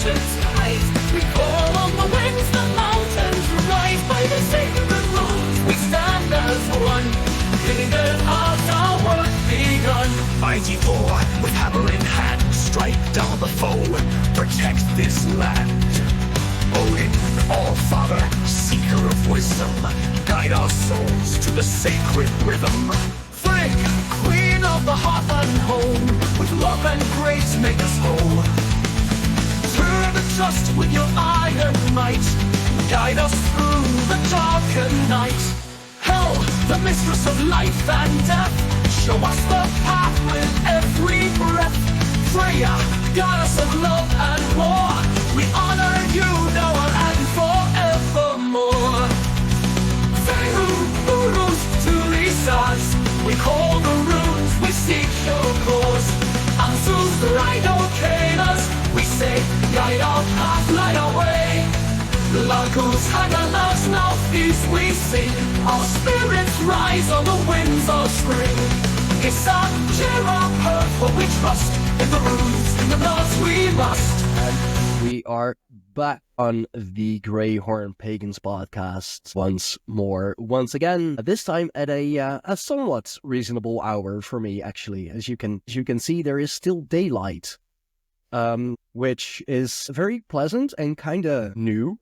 enchanted skies. We call on the winds, the mountains rise. By the sacred runes we stand as one, bidding that our work begun. Mighty Thor, with hammer in hand, strike down the foe, protect this land. Odin, All-Father, seeker of wisdom, guide our souls to the sacred rhythm. Frigg, queen of the hearth and home, with love and grace make us whole. Turn the trust with your iron might, guide us through the darkened night. Hell, the mistress of life and death, show us the path with every breath. Freya, goddess of love and war, we honor you now and forevermore. Feru, Urus, Tulisas, we call the runes, we seek your cause. Ansus, Rhino, Canis, we say, guide our path, light our way. Lagos, Hagalas, northeast we sing, our spirits rise on the winds of spring. It's our cheer our earth, for we trust in the runes, in the laws we must. And we are back on the Greyhorn Pagans podcast once again. This time at a somewhat reasonable hour for me, actually. As you can see, there is still daylight, which is very pleasant and kind of new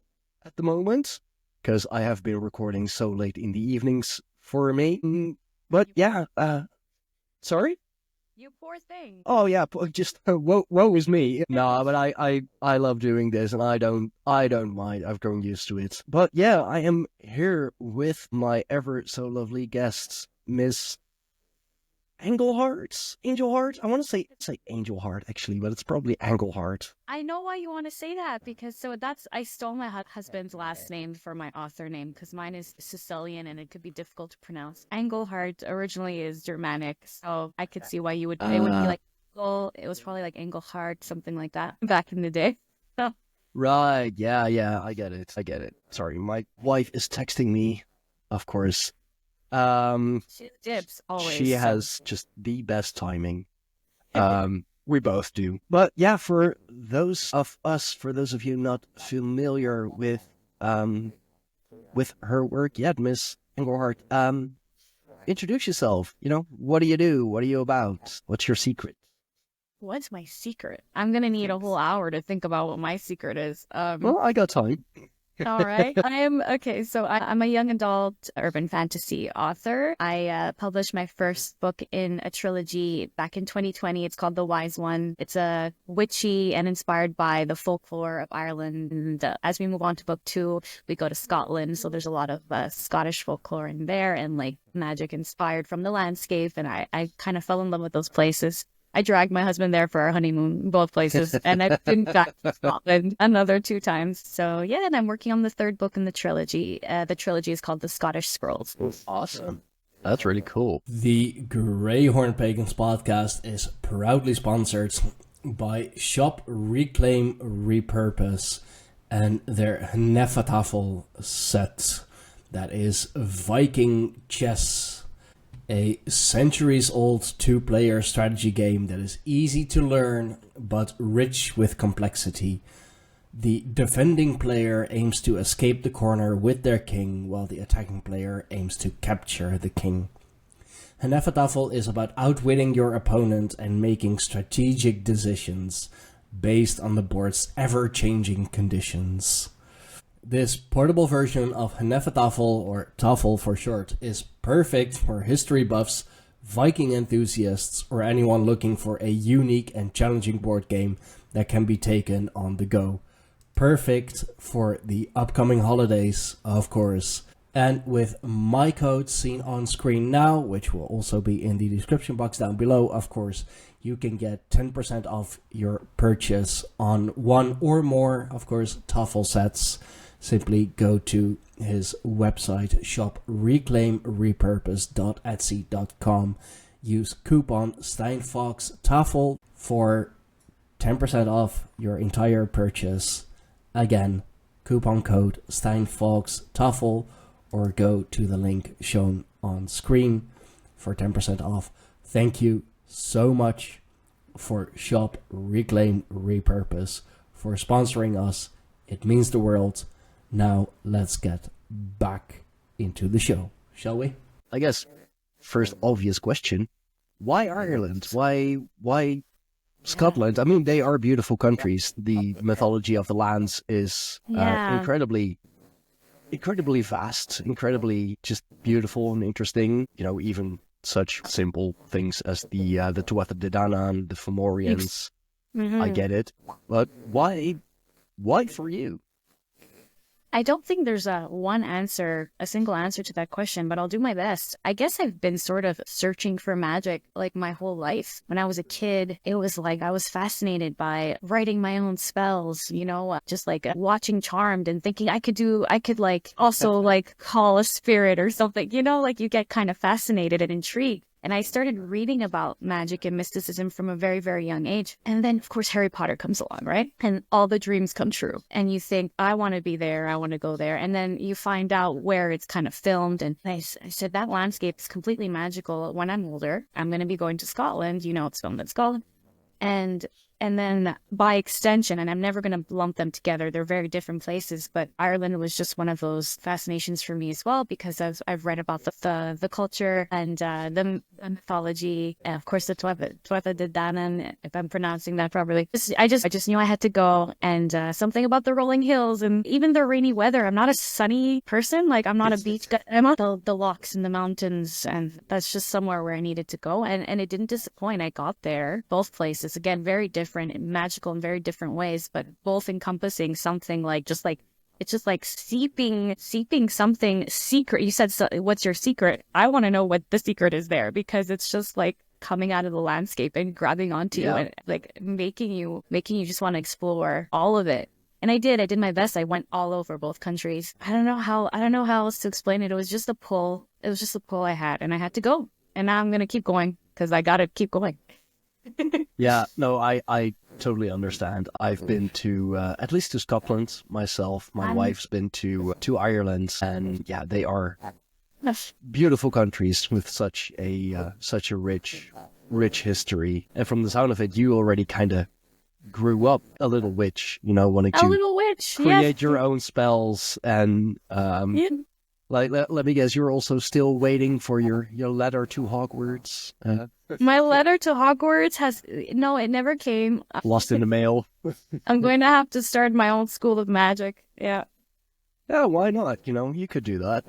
at the moment, because I have been recording so late in the evenings for me. But yeah, sorry? You poor thing. Oh yeah, just woe is me. No, but I love doing this, and I don't mind. I've grown used to it. But yeah, I am here with my ever so lovely guests, Miss Anglehart. I want to say Angelheart actually, but it's probably Anglehart. I know why you want to say that, because I stole my husband's last name for my author name, because mine is Sicilian and it could be difficult to pronounce. Anglehart originally is Germanic, so I could see why you would. It would be like it was probably like Engelhart, something like that back in the day. So. Right? Yeah. I get it. Sorry, my wife is texting me, of course. She dips always. She has just the best timing. We both do. But yeah, for those of you not familiar with her work yet, Miss Anglehart, introduce yourself. What do you do? What are you about? What's your secret? What's my secret? I'm gonna need a whole hour to think about what my secret is. Well, I got time. All right. I'm a young adult urban fantasy author. I published my first book in a trilogy back in 2020. It's called The Wise One. It's a witchy and inspired by the folklore of Ireland. And as we move on to book 2, we go to Scotland. So there's a lot of Scottish folklore in there and like magic inspired from the landscape. And I kind of fell in love with those places. I dragged my husband there for our honeymoon, both places, and I've been back to Scotland another 2 times. So yeah, and I'm working on the 3rd book in the trilogy. The trilogy is called The Scottish Scrolls. Awesome. That's really cool. The Greyhorn Pagans podcast is proudly sponsored by Shop Reclaim Repurpose and their Hnefatafel set. That is Viking chess. A centuries-old 2-player strategy game that is easy to learn, but rich with complexity. The defending player aims to escape the corner with their king, while the attacking player aims to capture the king. Hnefatafel is about outwitting your opponent and making strategic decisions based on the board's ever-changing conditions. This portable version of Hnefatafel, or Tafel for short, is perfect for history buffs, Viking enthusiasts, or anyone looking for a unique and challenging board game that can be taken on the go. Perfect for the upcoming holidays, of course. And with my code seen on screen now, which will also be in the description box down below, of course, you can get 10% off your purchase on 1 or more, of course, Tafel sets. Simply go to his website, shopreclaimrepurpose.etsy.com. Use coupon SteinfoxTafel for 10% off your entire purchase. Again, coupon code SteinfoxTafel, or go to the link shown on screen for 10% off. Thank you so much for Shop Reclaim Repurpose for sponsoring us. It means the world. Now let's get back into the show, shall we? I guess first obvious question, why Ireland? Why Scotland? I mean, they are beautiful countries. The mythology of the lands is incredibly vast, incredibly just beautiful and interesting. You know, even such simple things as the Tuatha De Danann, the Fomorians. I get it, but why for you? I don't think there's a single answer to that question, but I'll do my best. I guess I've been sort of searching for magic like my whole life. When I was a kid, it was like I was fascinated by writing my own spells, you know, just like watching Charmed and thinking I could like also like call a spirit or something, you know, like you get kind of fascinated and intrigued. And I started reading about magic and mysticism from a very, very young age. And then, of course, Harry Potter comes along, right? And all the dreams come true. And you think, I want to be there. I want to go there. And then you find out where it's kind of filmed. And I said, that landscape is completely magical. When I'm older, I'm going to be going to Scotland. You know, it's filmed in Scotland. And then by extension, and I'm never going to lump them together, they're very different places, but Ireland was just one of those fascinations for me as well, because I've read about the culture and the mythology, and of course the Tuatha De Danann, if I'm pronouncing that properly. I just knew I had to go, and something about the rolling hills and even the rainy weather. I'm not a sunny person, like I'm not a beach guy. I'm on the lochs and the mountains, and that's just somewhere where I needed to go, and it didn't disappoint. I got there, both places, again, very different and magical in very different ways, but both encompassing something like it's just like seeping something secret. You said, so, what's your secret? I want to know what the secret is there, because it's just like coming out of the landscape and grabbing onto you and like making you just want to explore all of it. And I did my best. I went all over both countries. I don't know how else to explain it. It was just a pull. It was just a pull I had, and I had to go. And now I'm going to keep going because I got to keep going. Yeah, no, I totally understand. I've been to at least to Scotland myself. My wife's been to Ireland, and yeah, they are beautiful countries with such a rich history. And from the sound of it, you already kind of grew up a little witch, you know, wanting to create your own spells and Like, let me guess, you're also still waiting for your letter to Hogwarts. My letter to Hogwarts it never came. Lost in the mail. I'm going to have to start my own school of magic. Yeah. Yeah, why not? You know, you could do that.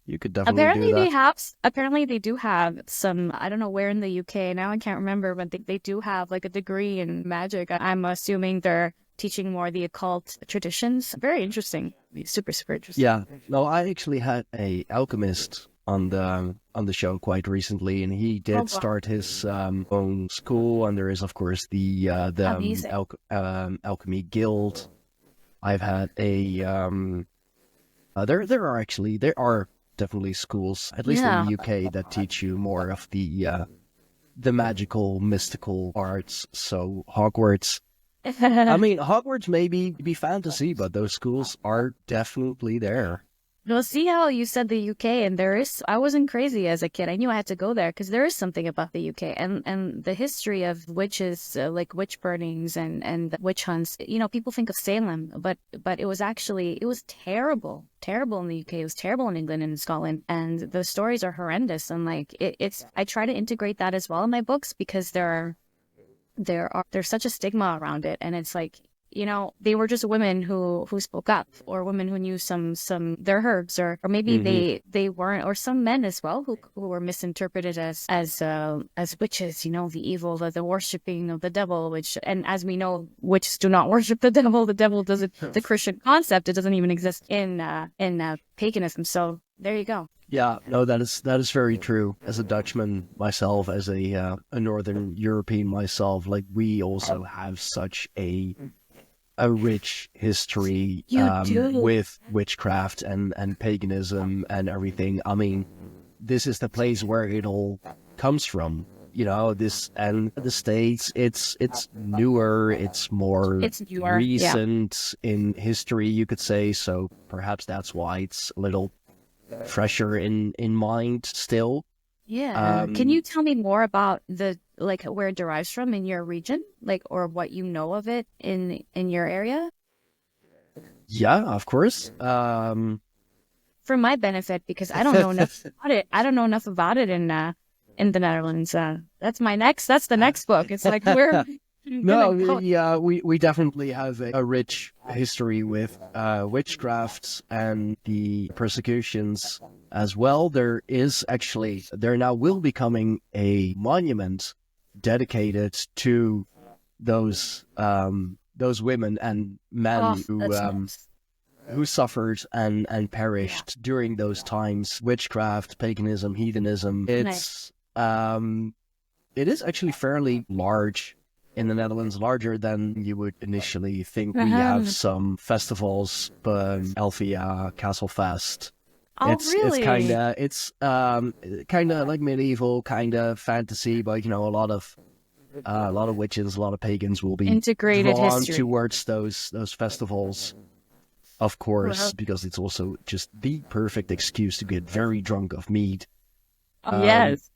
You could definitely do that. Apparently they do have some, I don't know where in the UK, now I can't remember, but they do have like a degree in magic. I'm assuming they're teaching more the occult traditions. Very interesting. Super, super interesting. Yeah. No, I actually had a alchemist on the show quite recently, and he did start his own school. And there is, of course, the alchemy guild. I've had there are definitely schools, at least in the UK, that teach you more of the magical, mystical arts. So Hogwarts. I mean, Hogwarts may be fantasy, but those schools are definitely there. Well, see how you said the UK, and I wasn't crazy as a kid. I knew I had to go there because there is something about the UK and the history of witches, like witch burnings and witch hunts. You know, people think of Salem, but it was terrible in the UK. It was terrible in England and in Scotland, and the stories are horrendous. And like I try to integrate that as well in my books because there's such a stigma around it, and it's like, you know, they were just women who spoke up, or women who knew some their herbs, or maybe they weren't, or some men as well who were misinterpreted as witches, you know, the evil, the worshipping of the devil, and as we know, witches do not worship the devil. The devil doesn't, the Christian concept, it doesn't even exist in paganism. So there you go. Yeah, no, that is very true. As a Dutchman myself, as a Northern European myself, like we also have such a rich history with witchcraft and paganism and everything. I mean, this is the place where it all comes from. You know, this, and the States, it's newer, it's more recent in history, you could say. So perhaps that's why it's a little fresher in mind still. Yeah. Can you tell me more about like where it derives from in your region, like, or what you know of it in your area? Yeah, of course. For my benefit, because I don't know enough about it. I don't know enough about it in the Netherlands. That's the next book. It's like we're No, gonna go. we definitely have a rich history with witchcrafts and the persecutions as well. There now will be coming a monument dedicated to those women and Oh, men that's nice. who suffered and Yeah. perished during those times. Witchcraft, paganism, heathenism. Nice. It is actually fairly large in the Netherlands, larger than you would initially think. We have Uh-huh. some festivals, Elfia, Castlefest. Oh, It's really? kind of like medieval, kind of fantasy, but a lot of witches, a lot of pagans will be Integrated drawn history. towards those festivals, of course, Well, because it's also just the perfect excuse to get very drunk of mead. Um, yes.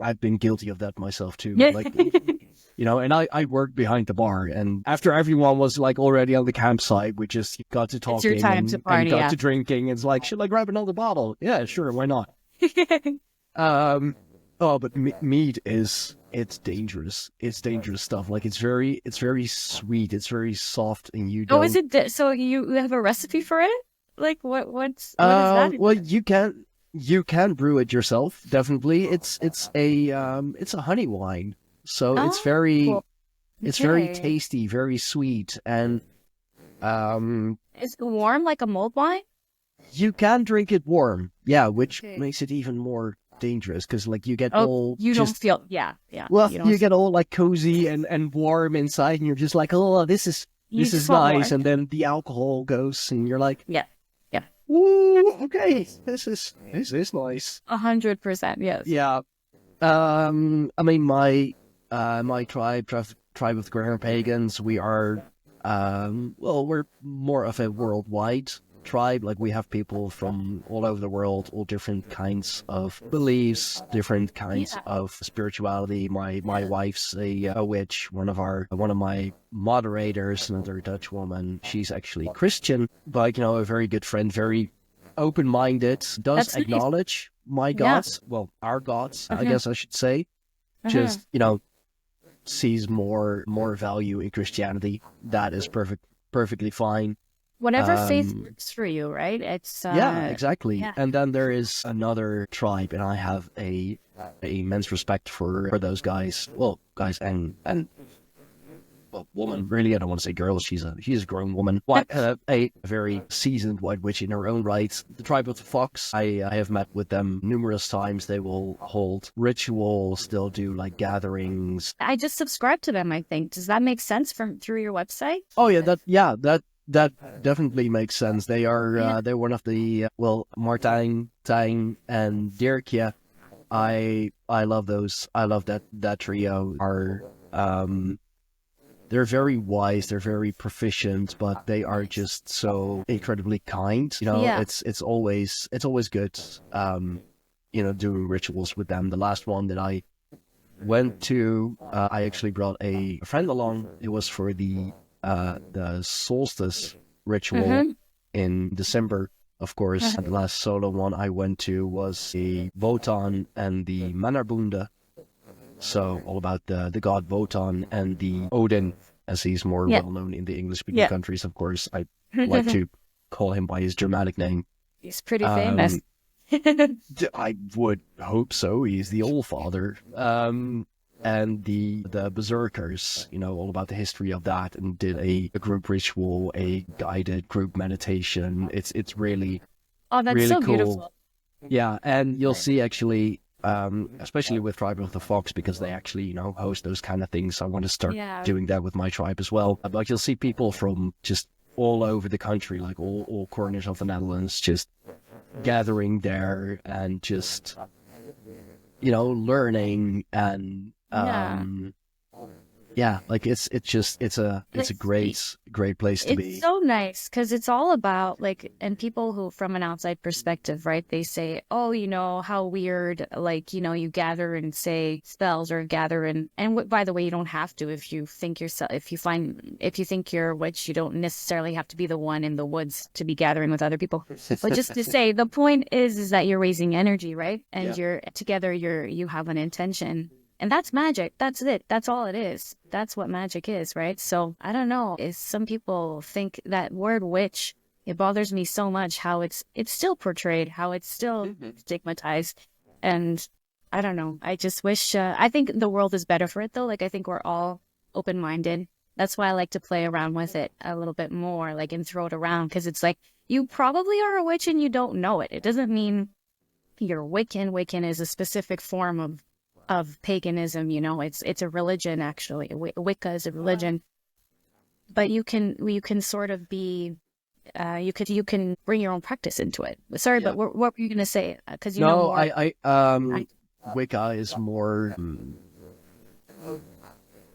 I've been guilty of that myself too. Yeah. Like, and I worked behind the bar, and after everyone was like already on the campsite, we just got to It's your talking time to and party, got yeah. to drinking. It's like, should I grab another bottle? Yeah, sure, why not? Um, oh, but mead it's dangerous. It's dangerous stuff. Like it's very sweet. It's very soft, and you Oh, is don't. it so you have a recipe for it? Like what is that Well, exactly? you can brew it yourself. Definitely, it's a honey wine, so Oh, it's very okay. tasty, very sweet, and um, Is it warm like a mulled wine? you can drink it warm. Yeah, which Okay. makes it even more dangerous because like you get Oh, all you don't just feel, yeah, yeah. well, You don't, you get all like cozy and warm inside, and you're just like, oh, you this just is want nice, more. and then the alcohol goes, and you're like, Yeah, yeah. ooh, okay, this is nice. 100%, yes. Yeah. I mean, my tribe of Greyhorn Pagans, we are, well, we're more of a worldwide tribe. Like we have people from all over the world, all different kinds of beliefs, different kinds Yeah. of spirituality. My wife's a witch. One of my moderators, another Dutch woman, she's actually Christian, but a very good friend, very open-minded, does That's nice. acknowledge my Yeah. gods, well, our gods, I Uh-huh. guess I should say, Uh-huh. just, sees more value in Christianity. That is perfectly fine. Whatever faith Um, works for you, right? It's yeah, exactly. yeah. And then there is another tribe, and I have a immense respect for those guys. Well, guys and well, woman. Really, I don't want to say girl. She's a grown woman. A very seasoned white witch in her own right. The tribe of the fox. I have met with them numerous times. They will hold rituals. They'll do like gatherings. I just subscribed to them, I think. Does that make sense from through your website? Oh yeah, that definitely makes sense. They are Yeah. they're one of the Martijn, Tijn, and Dirkje. I love those. I love that trio. Are they're very wise, they're very proficient, but they are just so incredibly kind. Yeah. It's always good doing rituals with them. The last one that I went to, I actually brought a friend along. It was for the solstice ritual Mm-hmm. in December, of course. And the last solo one I went to was the Wotan and the Manarbunda. So all about the god Wotan and the Odin, as he's more Yeah. well known in the English-speaking Yeah. countries. Of course, I like to call him by his Germanic name. He's pretty famous. I would hope so. He's the All Father. And the berserkers, all about the history of that, and did a group ritual, a guided group meditation. It's really Oh, that's really so cool. beautiful. Yeah, and you'll see actually, especially with Tribe of the Fox, because they actually, host those kind of things. I want to start Yeah. doing that with my tribe as well. But you'll see people from just all over the country, like all corners of the Netherlands, just gathering there and just, learning and Yeah. yeah, like it's a great place to It's be. so nice because it's all about like, and people who, from an outside perspective, right? They say, oh, how weird, like, you gather and say spells or gather and by the way, you don't have to if you think yourself, if you think you're a witch, you don't necessarily have to be the one in the woods to be gathering with other people. But just to say, the point is that you're raising energy, right? And Yeah. you're together, you have an intention. And that's magic. That's it. That's all it is. That's what magic is, right? So I don't know. Is some people think that word witch, it bothers me so much how it's still portrayed, how it's still stigmatized. And I don't know. I just wish I think the world is better for it though. Like I think we're all open-minded. That's why I like to play around with it a little bit more, like and throw it around because it's like you probably are a witch and you don't know it. It doesn't mean you're Wiccan. Wiccan is a specific form of paganism, it's a religion actually. Wicca is a religion, but you can sort of be you can bring your own practice into it. Sorry, Yeah. but what were you gonna say? Because you know No, more. Wicca is more.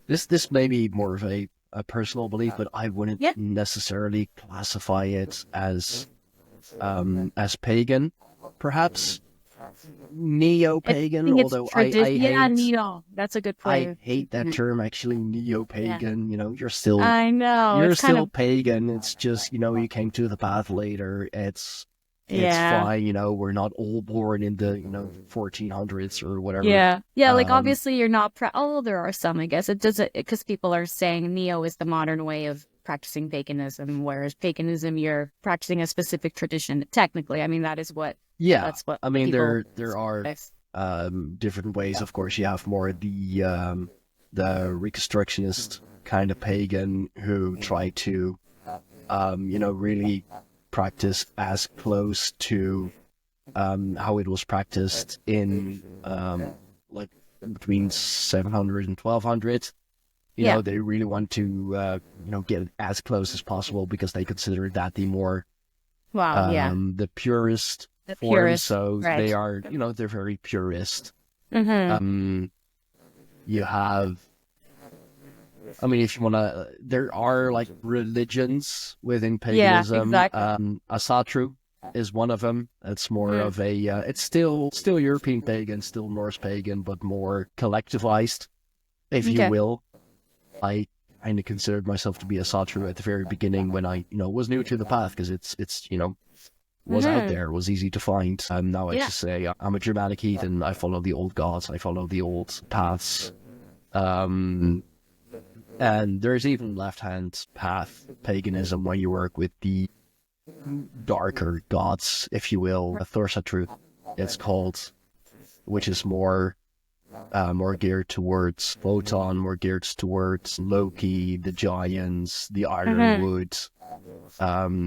This may be more of a personal belief, but I wouldn't Yeah. necessarily classify it as pagan, perhaps neo-pagan. I think it's Although I yeah, hate neo. That's a good I point. hate that term actually, neo-pagan. You're still I know. you're It's kind still of pagan. It's just you came to the path later. It's yeah. fine. We're not all born in the 1400s or whatever. Yeah. Yeah, like Um, obviously you're not oh, there are some, I guess. It doesn't because people are saying neo is the modern way of practicing paganism, whereas paganism you're practicing a specific tradition. Technically, I mean yeah, that's what I mean people there are Yes. different ways. Of course, you have more the reconstructionist kind of pagan who try to really practice as close to how it was practiced in like between 700 and 1200. Yeah. They really want to get as close as possible because they consider that the more Wow, yeah. the purest The form. purest, So right. they are they're very purist. Mm-hmm. You have, I mean, if you want to, there are like religions within Yeah, paganism. exactly. Asatru is one of them. It's more of a, it's still European pagan, still Norse pagan, but more collectivized, if you Okay. will. I kind of considered myself to be a Asatru at the very beginning when I, was new to the path because it's was out there, was easy to find. Now I Yeah. just say I'm a Germanic heathen. I follow the old gods. I follow the old paths. And there's even left-hand path paganism when you work with the darker gods, if you will, the Thorsatru, it's called, which is more geared towards Wotan, more geared towards Loki, the giants, the Ironwood.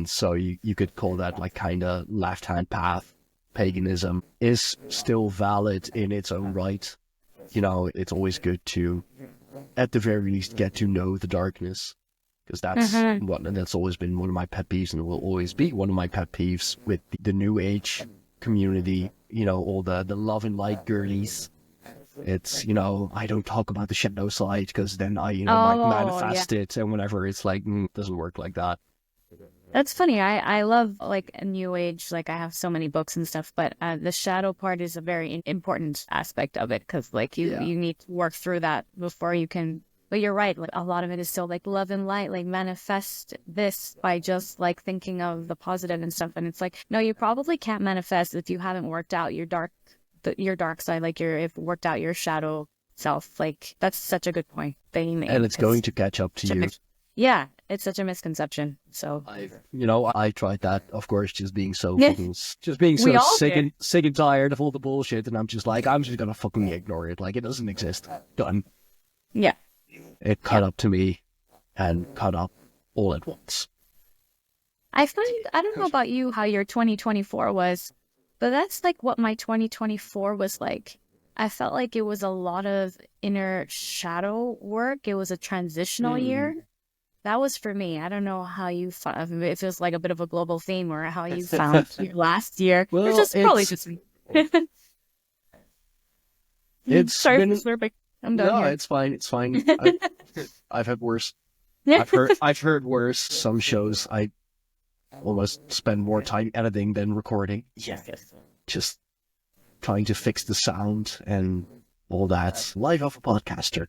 So you could call that like kind of left-hand path paganism. Is still valid in its own right. It's always good to, at the very least, get to know the darkness, because that's always been one of my pet peeves, and will always be one of my pet peeves with the New Age community. All the love and light girlies. It's I don't talk about the shadow side because then I might Oh, manifest it, and whenever it's like it doesn't work like that. That's funny. I love like a new age. Like I have so many books and stuff, but the shadow part is a very important aspect of it because like you need to work through that before you can. But you're right. Like a lot of it is still like love and light. Like manifest this by just like thinking of the positive and stuff. And it's like no, you probably can't manifest if you haven't worked out your dark side. Like if worked out your shadow self. Like that's such a good point that you made. And it's going to catch up to you. Yeah, it's such a misconception. So I tried that, of course, just being so Yeah. fucking, just being We so all sick did. and sick and tired of all the bullshit, and I'm just gonna fucking ignore it. Like it doesn't exist. Done. yeah. It caught up to me, and caught up all at once. I don't know about you, how your 2024 was, but that's like what my 2024 was like. I felt like it was a lot of inner shadow work. It was a transitional year. That was for me. I don't know how you found, if it was like a bit of a global theme or how you found your last year. Well, Or just probably it's- just me. It's Sorry been for slurping. I'm done No, here. it's fine. It's fine. I've had worse. Yeah. I've heard worse. Some shows I almost spend more time editing than recording. Yeah, just trying to fix the sound and all that. Life of a podcaster.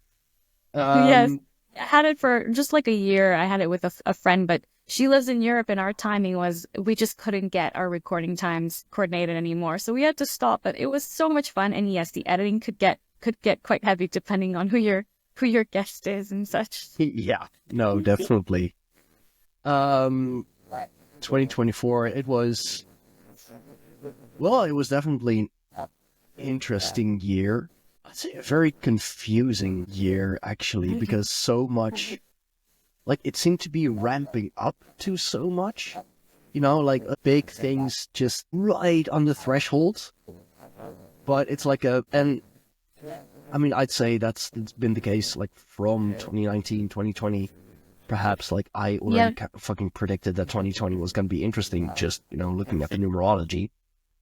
Yes. I had it for just like a year. I had it with a friend, but she lives in Europe and our timing was, we just couldn't get our recording times coordinated anymore. So we had to stop, but it was so much fun. And yes, the editing could get quite heavy depending on who your guest is and such. Yeah. No, definitely. 2024, it was definitely an interesting year. I'd say a very confusing year, actually, because so much, like, it seemed to be ramping up to so much, like big things just right on the threshold. But it's like and I mean, I'd say it's been the case, like, from 2019, 2020. Perhaps, like, I already fucking predicted that 2020 was going to be interesting, just, looking at the numerology.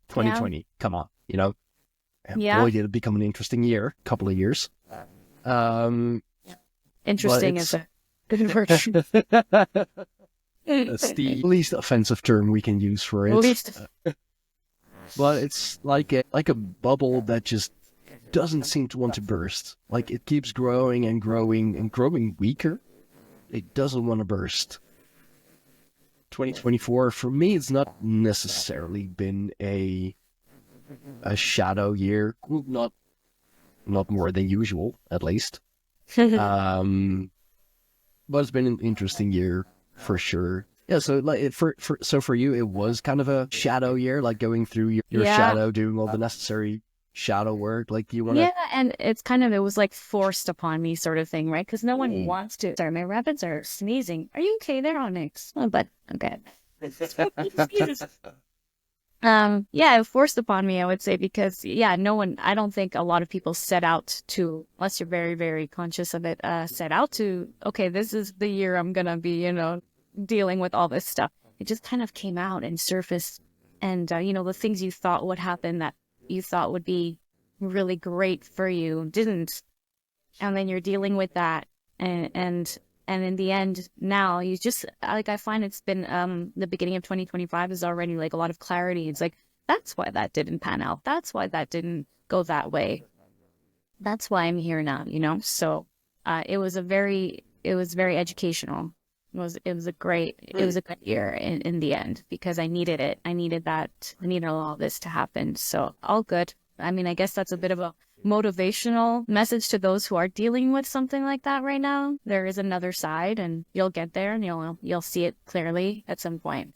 2020, come on, And boy, did it become an interesting year, couple of years. Interesting is a good word. That's the least offensive term we can use for it. But it's like a bubble that just doesn't seem to want to burst. Like, it keeps growing and growing and growing weaker. It doesn't want to burst. 2024, for me, it's not necessarily been a shadow year. Not more than usual, at least. But it's been an interesting year for sure. Yeah, so like for you, it was kind of a shadow year, like going through your shadow, doing all the necessary shadow work. Like, do you want to? Yeah, and it was like forced upon me, sort of thing, right? Because no one wants to. Sorry, my rabbits are sneezing. Are you okay there, Onyx? Oh, but okay. It forced upon me, I would say, because no one. I don't think a lot of people set out to, unless you're very, very conscious of it. Set out to. Okay, this is the year I'm gonna be, dealing with all this stuff. It just kind of came out and surfaced, and the things you thought would happen that you thought would be really great for you didn't, and then you're dealing with that, and in the end, now you just, like, I find it's been the beginning of 2025 is already like a lot of clarity. It's like, that's why that didn't pan out, that's why that didn't go that way, that's why I'm here now, so it was very educational. It was a good year in the end, because I needed it. I needed all this to happen. So all good. I mean, I guess that's a bit of a motivational message to those who are dealing with something like that right now. There is another side, and you'll get there, and you'll see it clearly at some point.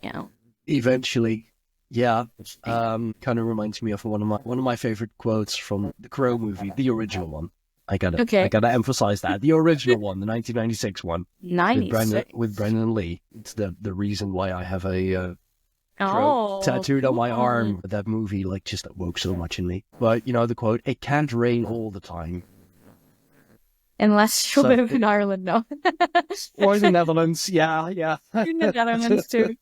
Eventually, yeah. Kind of reminds me of one of my favorite quotes from the Crow movie, the original one. I gotta emphasize that. The original one, the 1996 one. With Brendan Lee. It's the reason why I have a crow tattooed on my arm. That movie, like, just awoke so much in me. But, the quote, "It can't rain all the time." Unless you live in Ireland, no. Or the Netherlands, yeah. In the Netherlands, too.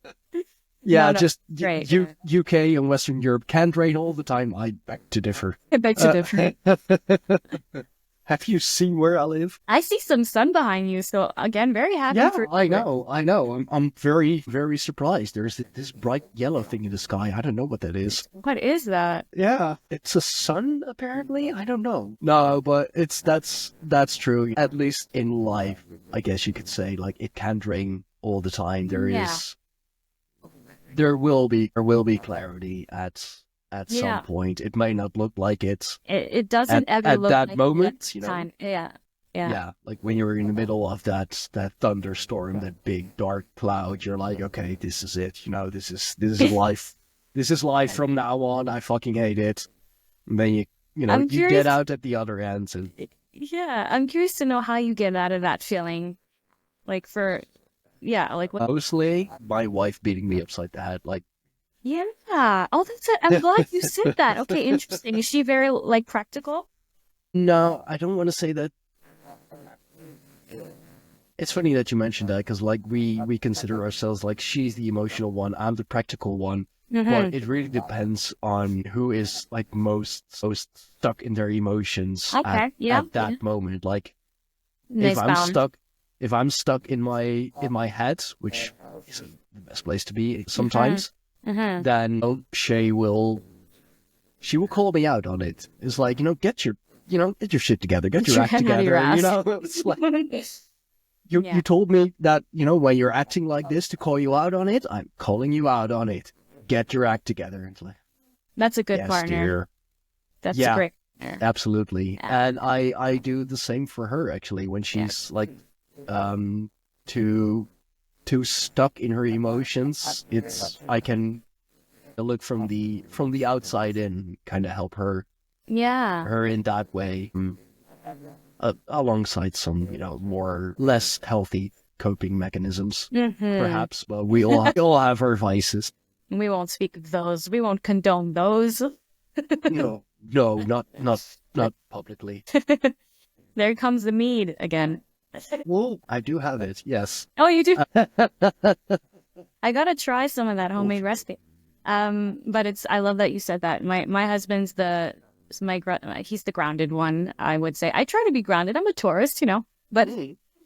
Yeah, No, just great. UK and Western Europe can't rain all the time. I beg to differ. I beg to differ. Have you seen where I live? I see some sun behind you, so again, very happy for you. I know. I'm very, very surprised. There's this bright yellow thing in the sky. I don't know what that is. What is that? Yeah, it's a sun, apparently. I don't know. No, but that's true. At least in life, I guess you could say, like, it can't rain all the time. There will be clarity at some point. It may not look like it. It doesn't ever look that like moment, time. Yeah. Yeah, like when you're in the middle of that thunderstorm, that big dark cloud, you're like, okay, this is it. This is life. This is life from now on. I fucking hate it. And then you get out at the other end. And I'm curious to know how you get out of that feeling. Like what? Mostly my wife beating me upside the head, like. Yeah. Oh, that's it. I'm glad you said that. Okay, interesting. Is she very, like, practical? No, I don't want to say that. It's funny that you mentioned that, because, like, we consider ourselves, like, she's the emotional one, I'm the practical one. But it really depends on who is like most stuck in their emotions Okay, yeah, at that yeah. moment. Like Nice balance. if I'm stuck in my head, which isn't the best place to be Mm-hmm. sometimes, Mm-hmm. then she will call me out on it. It's like, get your shit together, get your Your act head out of your together. ass. It's like you Yeah. told me that, when you're acting like this to call you out on it, I'm calling you out on it. Get your act together. It's like, That's a good yes, partner. dear. That's a Yeah, great partner. absolutely. Yeah. And I do the same for her actually when Yeah. she's like too stuck in her emotions. I can look from the outside in, kind of help her Yeah. in that way, alongside some more less healthy coping mechanisms, Mm-hmm. perhaps. But we all have our vices. We won't speak of those. We won't condone those. No, not publicly. There comes the mead again. Well, I do have it. Yes. Oh, you do? I gotta try some of that homemade recipe. But I love that you said that. My husband's he's the grounded one, I would say. I try to be grounded. I'm a Taurus, but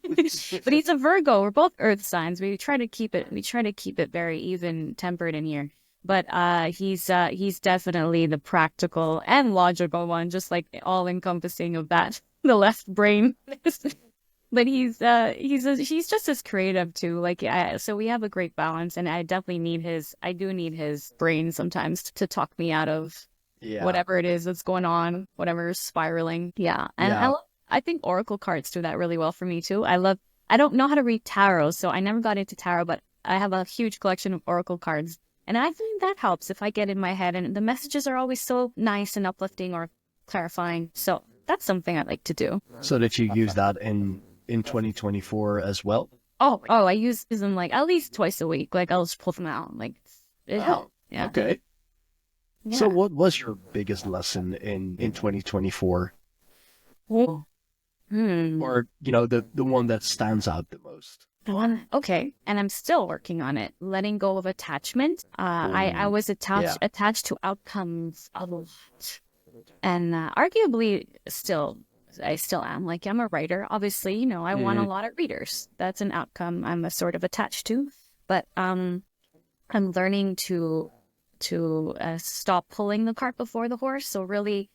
but he's a Virgo. We're both earth signs. We try to keep it very even tempered in here. But he's definitely the practical and logical one, just like all encompassing of that, the left brain. But he's just as creative too. Like, so we have a great balance, and I definitely need his brain sometimes to talk me out of whatever it is that's going on, whatever's spiraling. Yeah, and Yeah. I think oracle cards do that really well for me too. I don't know how to read tarot, so I never got into tarot, but I have a huge collection of oracle cards, and I think that helps if I get in my head, and the messages are always so nice and uplifting or clarifying. So that's something I like to do. So that you use that in 2024 as well. Oh, I use them like at least twice a week. Like I'll just pull them out. Like it helps. Yeah. Okay. Yeah. So what was your biggest lesson in 2024? Oh. Or, the one that stands out the most? The one. Okay. And I'm still working on it. Letting go of attachment. I was attached to outcomes a lot. And arguably I still am. Like, I'm a writer. Obviously, I want a lot of readers. That's an outcome I'm a sort of attached to. But I'm learning to stop pulling the cart before the horse. So really,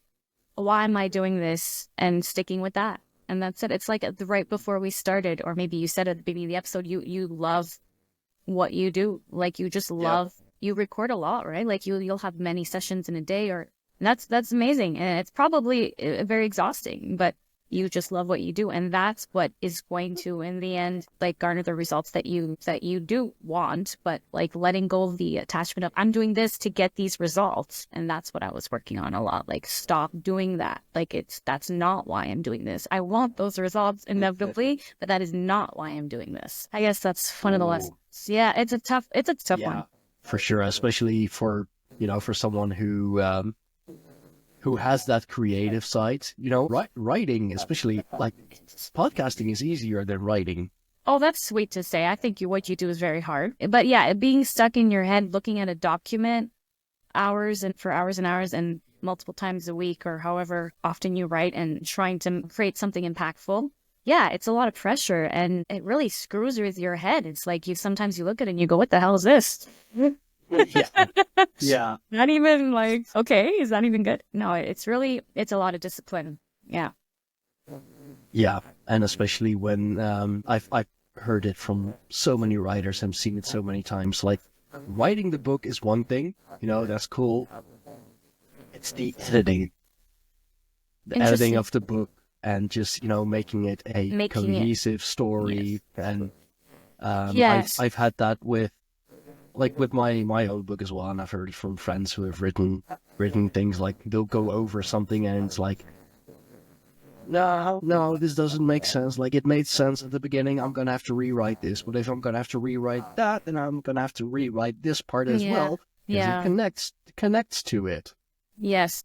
why am I doing this, and sticking with that? And that's it. It's like right before we started, or maybe you said at the beginning of the episode, you love what you do. Like, you just love, you record a lot, right? Like you'll have many sessions in a day, that's amazing. And it's probably very exhausting, but you just love what you do. And that's what is going to, in the end, like garner the results that you do want, but like letting go of the attachment of, I'm doing this to get these results. And that's what I was working on a lot. Like, stop doing that. Like, that's not why I'm doing this. I want those results inevitably, but that is not why I'm doing this. I guess that's one of the lessons. Yeah, it's a tough one. For sure, especially for someone who has that creative side, writing, especially like podcasting, is easier than writing. Oh, that's sweet to say. I think what you do is very hard. But yeah, being stuck in your head, looking at a document hours and hours and multiple times a week, or however often you write, and trying to create something impactful. Yeah, it's a lot of pressure, and it really screws with your head. It's like sometimes you look at it and you go, what the hell is this? Yeah. Not even like, okay, is that even good? No, it's a lot of discipline. Yeah. Yeah, and especially when I've heard it from so many writers, I've seen it so many times. Like, writing the book is one thing, that's cool. It's the editing, of the book, and just making it a cohesive story. Yes. And Yes. I've had that with my own book as well, and I've heard it from friends who have written things, like they'll go over something and it's like, no, this doesn't make sense. Like, it made sense at the beginning, I'm gonna have to rewrite this, but if I'm gonna have to rewrite that, then I'm gonna have to rewrite this part as well, because it connects to it. Yes.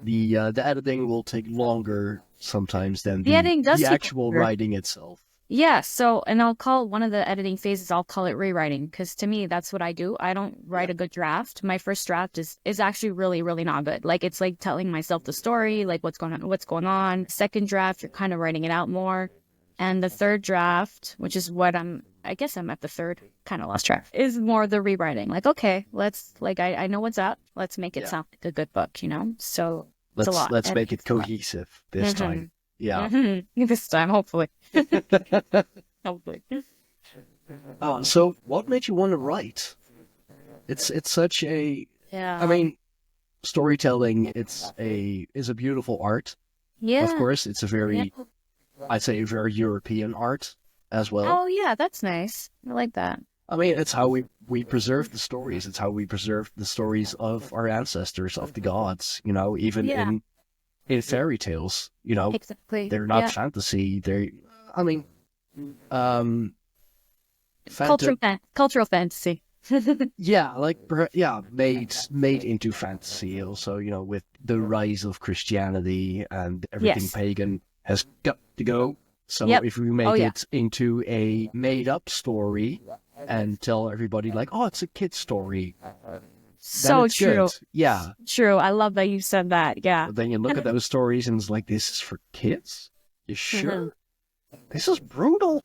The editing will take longer sometimes than The editing does the take actual longer. writing itself. Yeah, so, and I'll call one of the editing phases, I'll call it rewriting, because to me, that's what I do. I don't write a good draft. My first draft is actually really, really not good. Like, it's like telling myself the story, like what's going on. Second draft, you're kind of writing it out more. And the third draft, which is what I guess I'm at the third, kind of lost track, is more the rewriting. Like, okay, let's, like, I know what's up. Let's make it sound like a good book, you know? So it's a lot. Let's make it cohesive this time. Yeah. This time, hopefully. Hopefully. So what made you want to write? It's such a, Yeah. I mean, storytelling is a beautiful art. Yeah. Of course, it's a very, I'd say, a very European art as well. Oh, yeah, that's nice. I like that. I mean, it's how we preserve the stories. It's how we preserve the stories of our ancestors, of the gods, you know, even in fairy tales, you know. Exactly. They're not fantasy. I mean, cultural fantasy. yeah, like made into fantasy. Also, you know, with the rise of Christianity and everything pagan has got to go. So if we make it into a made-up story and tell everybody like, oh, it's a kid's story. So true. Good. Yeah. True. I love that you said that. Yeah. But then you look at those stories and it's like, this is for kids? You sure? This is brutal.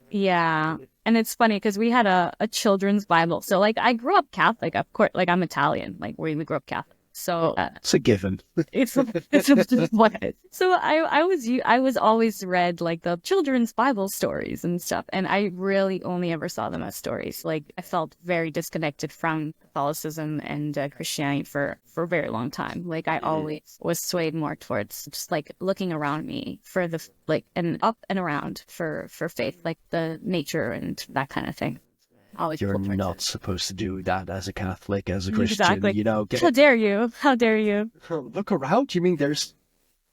Yeah. And it's funny because we had a children's Bible. So, like, I grew up Catholic, of course. Like, I'm Italian. Like, we grew up Catholic. So it's a given. it's just what it is. So I was always read like the children's Bible stories and stuff, and I really only ever saw them as stories. Like, I felt very disconnected from Catholicism and Christianity for a very long time. Like, I always was swayed more towards just like looking around me for the and up and around for faith, like the nature and that kind of thing. You're not supposed to do that as a Catholic, as a Christian. Exactly. You know, how dare you? How dare you? Look around. You mean there's,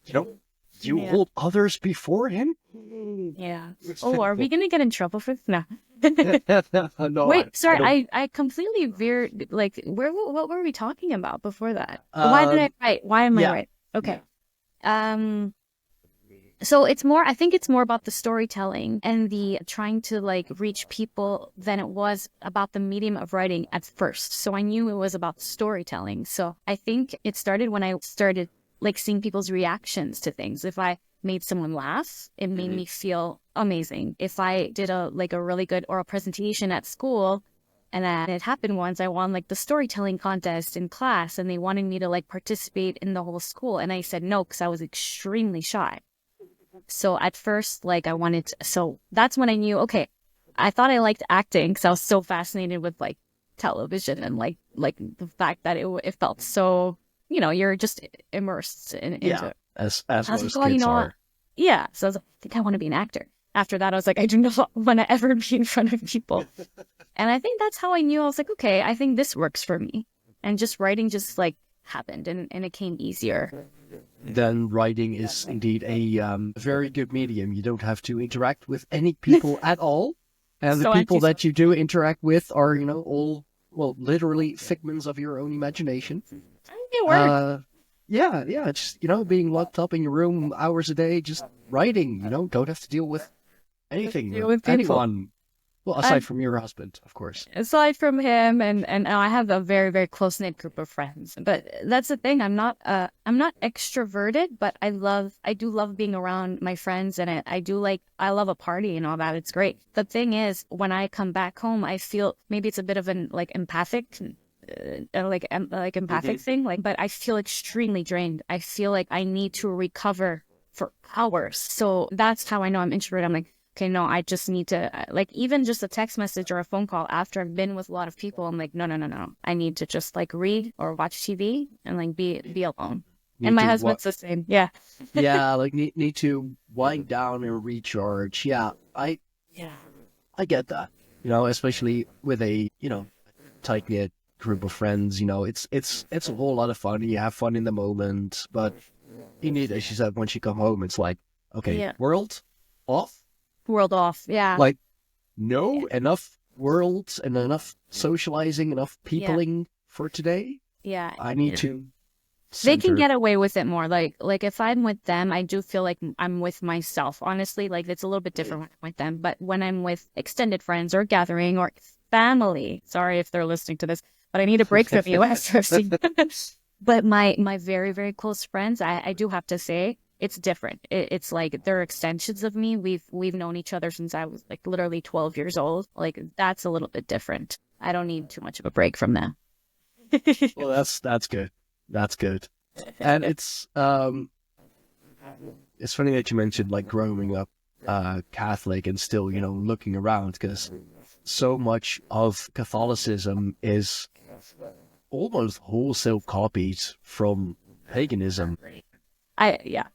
you know, you hold others before him? Yeah. Oh, are we gonna get in trouble for this? No. No. Wait, sorry. I completely veered. Like, what were we talking about before that? Why did I write? Why am I right? Okay. So I think it's more about the storytelling and the trying to like reach people than it was about the medium of writing at first. So I knew it was about storytelling. So I think it started when I started like seeing people's reactions to things. If I made someone laugh, it made me feel amazing. If I did a really good oral presentation at school, and it happened once, I won like the storytelling contest in class, and they wanted me to like participate in the whole school. And I said no, because I was extremely shy. So at first, like so that's when I knew, okay, I thought I liked acting because I was so fascinated with like television and like the fact that it felt so, you know, you're just immersed into it. As most kids are. Yeah. So I was like, I think I want to be an actor. After that, I was like, I do not want to ever be in front of people. And I think that's how I knew. I was like, okay, I think this works for me. And just writing just like happened and it came easier. Then writing is indeed a very good medium. You don't have to interact with any people at all. And the people that you do interact with are, you know, all, well, literally figments of your own imagination. It works. Yeah, just, you know, being locked up in your room hours a day, just writing, you know, don't have to deal with anything, with anyone. Well, aside from your husband, of course. Aside from him, and I have a very, very close-knit group of friends. But that's the thing. I'm not extroverted, but I do love being around my friends, and I love a party and all that. It's great. The thing is, when I come back home, I feel maybe it's a bit of an like empathic, empathic thing. Like, but I feel extremely drained. I feel like I need to recover for hours. So that's how I know I'm introverted. I'm like, okay, no, I just need to, like, even just a text message or a phone call after I've been with a lot of people, I'm like, no. I need to just, like, read or watch TV and, like, be alone. And my husband's the same. Yeah. Yeah, like, need to wind down and recharge. Yeah, I get that. You know, especially with a, you know, tight-knit group of friends, you know, it's a whole lot of fun. You have fun in the moment, but you need, as you said, once you come home, it's like, okay, world off. World off, yeah. Like, enough worlds and enough socializing, enough peopling for today. Yeah. I need to They can center. get away with it more. Like if I'm with them, I do feel like I'm with myself. Honestly, like it's a little bit different when I'm with them. But when I'm with extended friends or gathering or family, sorry if they're listening to this, but I need a break from you after I've seen. But my very, very close friends, I do have to say, it's different. It's like they're extensions of me. We've known each other since I was like literally 12 years old. Like that's a little bit different. I don't need too much of a break from them. Well, that's good. That's good. And it's funny that you mentioned like growing up Catholic and still, you know, looking around, because so much of Catholicism is almost wholesale copied from paganism.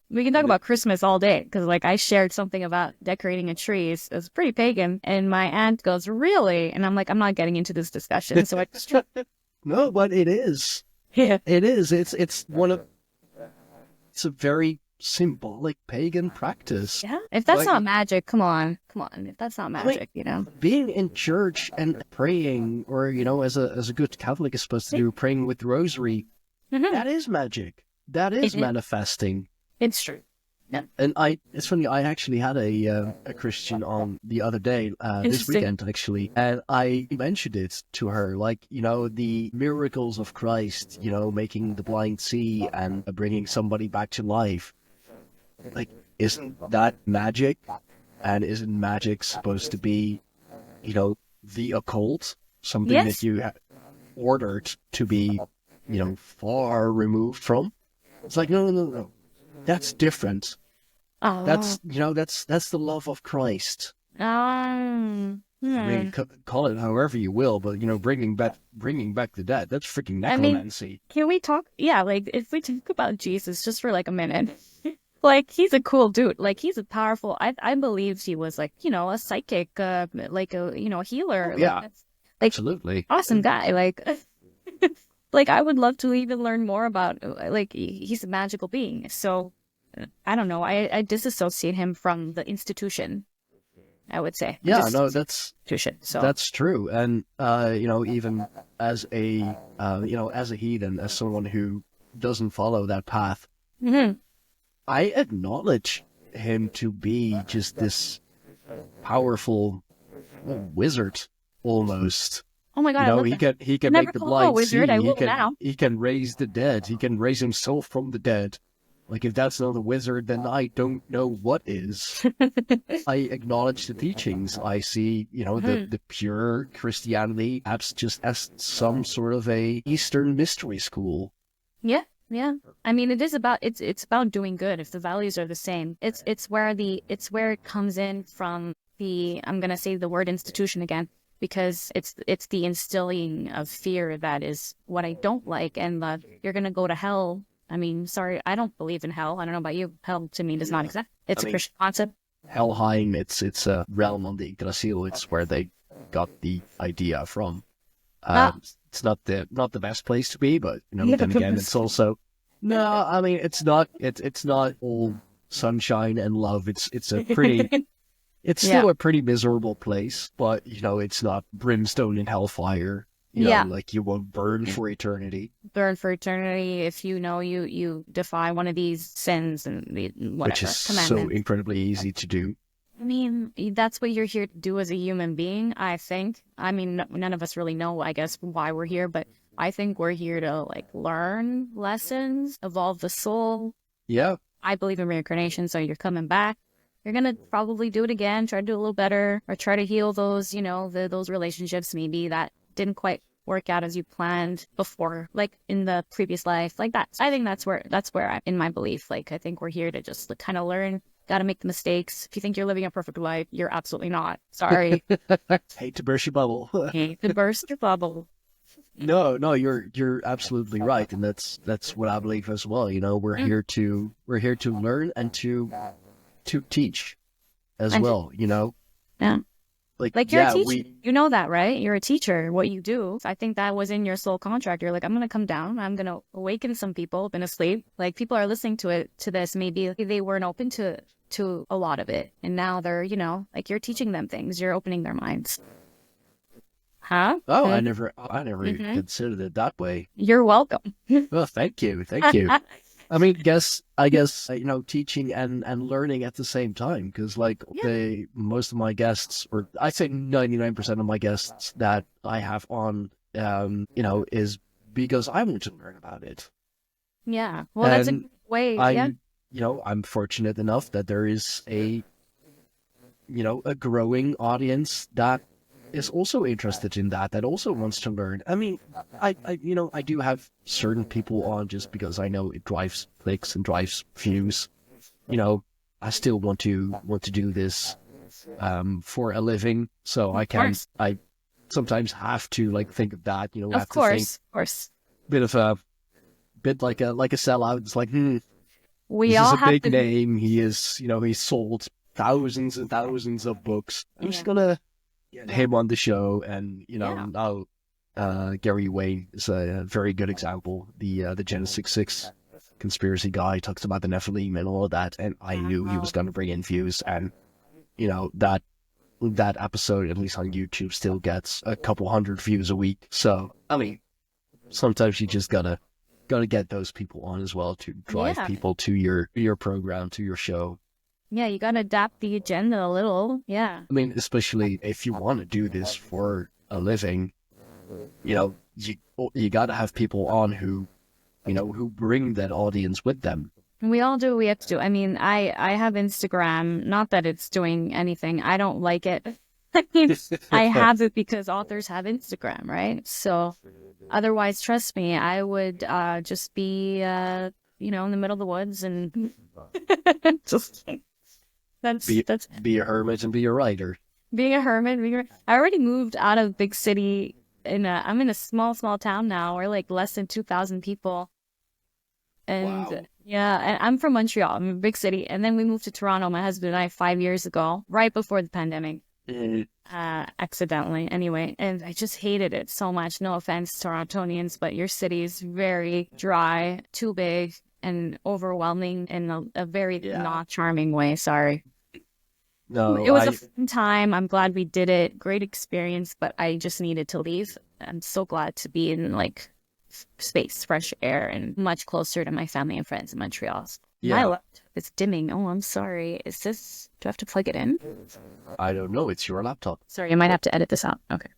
We can talk about Christmas all day because like I shared something about decorating a tree. It's pretty pagan, and my aunt goes, "Really?" And I'm like, "I'm not getting into this discussion." So I just No, but it is. yeah. It is. It's a very symbolic pagan practice. Yeah. If that's Like- not magic, come on. If that's not magic, you know. Being in church and praying, or you know, as a good Catholic is supposed to do, praying with the rosary, Mhm. that is magic. That is It is. manifesting. It's true. And it's funny, I actually had a Christian on the other day, this Interesting. weekend actually, and I mentioned it to her, like, you know, the miracles of Christ, you know, making the blind see and bringing somebody back to life. Like, isn't that magic? And isn't magic supposed to be, you know, the occult? Something Yes. that you ordered to be, you know, far removed from? It's like, no. That's different. Oh. That's, you know, that's the love of Christ. I mean, call it however you will, but you know, bringing back the dead, that's freaking I mean- necromancy. Can we talk? Yeah, like if we talk about Jesus just for like a minute, like he's a cool dude. Like he's a powerful. I believe he was like, you know, a psychic, like a, you know, healer. Oh, yeah. Like, like Absolutely. awesome guy. Like, like I would love to even learn more about. Like he's a magical being. So I don't know. I disassociate him from the institution. I would say. Yeah, Just no, that's institution. So that's true. And you know, even as a as a heathen, as someone who doesn't follow that path, Mhm. I acknowledge him to be just this powerful wizard almost. Oh my god, You I know, love he that. can he can Never make the call a blind wizard, see. I will now. He can raise the dead. He can raise himself from the dead. Like, if that's not a wizard, then I don't know what is. I acknowledge the teachings. I see, you know, the pure Christianity as just as some sort of a Eastern mystery school. Yeah. I mean, it is about it's about doing good. If the values are the same, it's where it comes in from the, I'm gonna say the word institution again, because it's the instilling of fear that is what I don't like, and the you're gonna go to hell. I mean, sorry, I don't believe in hell. I don't know about you. Hell to me does not exist. It's I a mean- Christian concept. Helheim, it's a realm on the Yggdrasil. It's where they got the idea from. It's not the best place to be, but you know, Yeah. then again, it's also no. I mean, it's not all sunshine and love. It's a pretty. It's still a pretty miserable place, but you know, it's not brimstone and hellfire. You know, Yeah. like you won't burn for eternity, Burn for eternity if you know you defy one of these sins and whatever which is so commandments. incredibly easy to do. I mean, that's what you're here to do as a human being, I think. I mean, none of us really know, I guess, why we're here, but I think we're here to, like, learn lessons, evolve the soul. Yeah, I believe in reincarnation, so you're coming back. You're going to probably do it again, try to do a little better, or try to heal those, you know, those relationships maybe that didn't quite work out as you planned before, like in the previous life, like that. I think that's where I'm in my belief. Like, I think we're here to just kind of learn. Got to make the mistakes. If you think you're living a perfect life, you're absolutely not. Sorry. hate to burst your bubble. Hate to burst your bubble. No, you're absolutely right, and that's what I believe as well. You know, we're here to learn and to teach as And- well. You know, Yeah. Like you're yeah, a teacher. You know that, right? You're a teacher. What you do. I think that was in your soul contract. You're like, I'm going to come down. I'm going to awaken some people who've been asleep. Like, people are listening to this. Maybe they weren't open to a lot of it. And now they're, you know, like, you're teaching them things. You're opening their minds. Huh? Oh, I Mm. never Mhm. considered it that way. You're welcome. Well, thank you, thank you. I mean, I guess teaching and learning at the same time, because like Yeah. most of my guests, or I'd say 99% of my guests that I have on, is because I want to learn about it, Yeah. Well, that's a and good way. Yeah. I'm fortunate enough that there is a growing audience that is also interested in that also wants to learn. I mean, I do have certain people on just because I know it drives clicks and drives views. I still want to do this for a living, so Of course. I sometimes have to like think of that. Of Have to think course. Of course. bit like a sellout. It's like, We this is all a have big to. name. He's sold thousands and thousands of books. I'm just Yeah. gonna get him on the show, and Yeah. now Gary Wayne is a very good example. The Genesis 6 conspiracy guy talks about the Nephilim and all of that, and I knew he was gonna bring in views, and that episode, at least on YouTube, still gets a couple hundred views a week. So I mean, sometimes you just gotta get those people on as well to drive Yeah. people to your program, to your show. Yeah. You gotta adapt the agenda a little. Yeah. I mean, especially if you want to do this for a living, you gotta have people on who bring that audience with them. We all do what we have to do. I mean, I have Instagram. Not that it's doing anything. I don't like it. I mean, I have it because authors have Instagram, right? So otherwise, trust me, I would just be, in the middle of the woods and just that's Be a hermit and be a writer. being a hermit. I already moved out of big city. I'm in a small town now. We're like less than 2,000 people. And Wow. yeah, and I'm from Montreal. I'm in a big city. And then we moved to Toronto, my husband and I, 5 years ago, right before the pandemic. Mm, Accidentally anyway, and I just hated it so much. No offense, Torontonians, but your city is very dry, too big, and overwhelming in a very Yeah. not charming way. Sorry. No, It was a fun time. I'm glad we did it. Great experience, but I just needed to leave. I'm so glad to be in like space, fresh air, and much closer to my family and friends in Montreal. Yeah. My laptop is dimming. Oh, I'm sorry. Do I have to plug it in? I don't know. It's your laptop. Sorry, I might have to edit this out. Okay.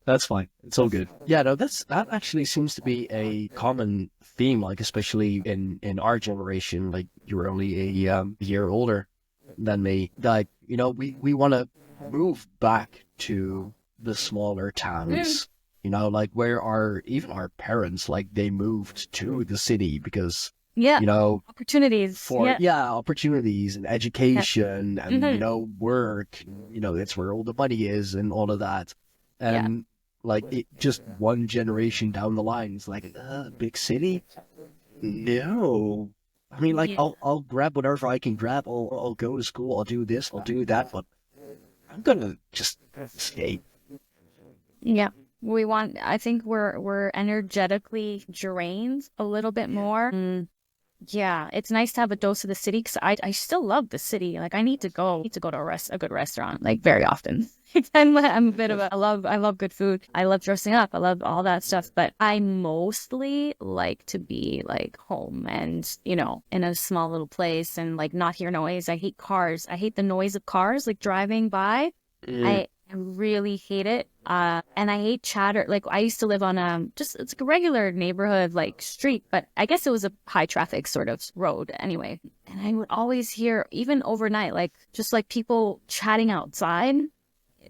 That's fine. It's all good. Yeah, no, that actually seems to be a common theme, like especially in our generation. Like you're only a year older than me. Like we want to move back to the smaller towns. Like where even our parents, like they moved to the city because Yeah. you know Opportunities. for Yeah. opportunities and education and Mhm. work. That's where all the money is and all of that. And like just one generation down the line, it's like big city. No, I mean, like Yeah. I'll grab whatever I can grab. I'll go to school. I'll do this. I'll do that. But I'm gonna just escape. Yeah. I think we're energetically drained a little bit more. Yeah, it's nice to have a dose of the city because I still love the city. Like I need to go to a good restaurant like very often. I'm a bit of I love good food. I love dressing up. I love all that stuff. But I mostly like to be like home and in a small little place and like not hear noise. I hate cars. I hate the noise of cars like driving by. I really hate it. And I hate chatter. Like I used to live on it's like a regular neighborhood like street, but I guess it was a high traffic sort of road anyway. And I would always hear, even overnight, like just like people chatting outside,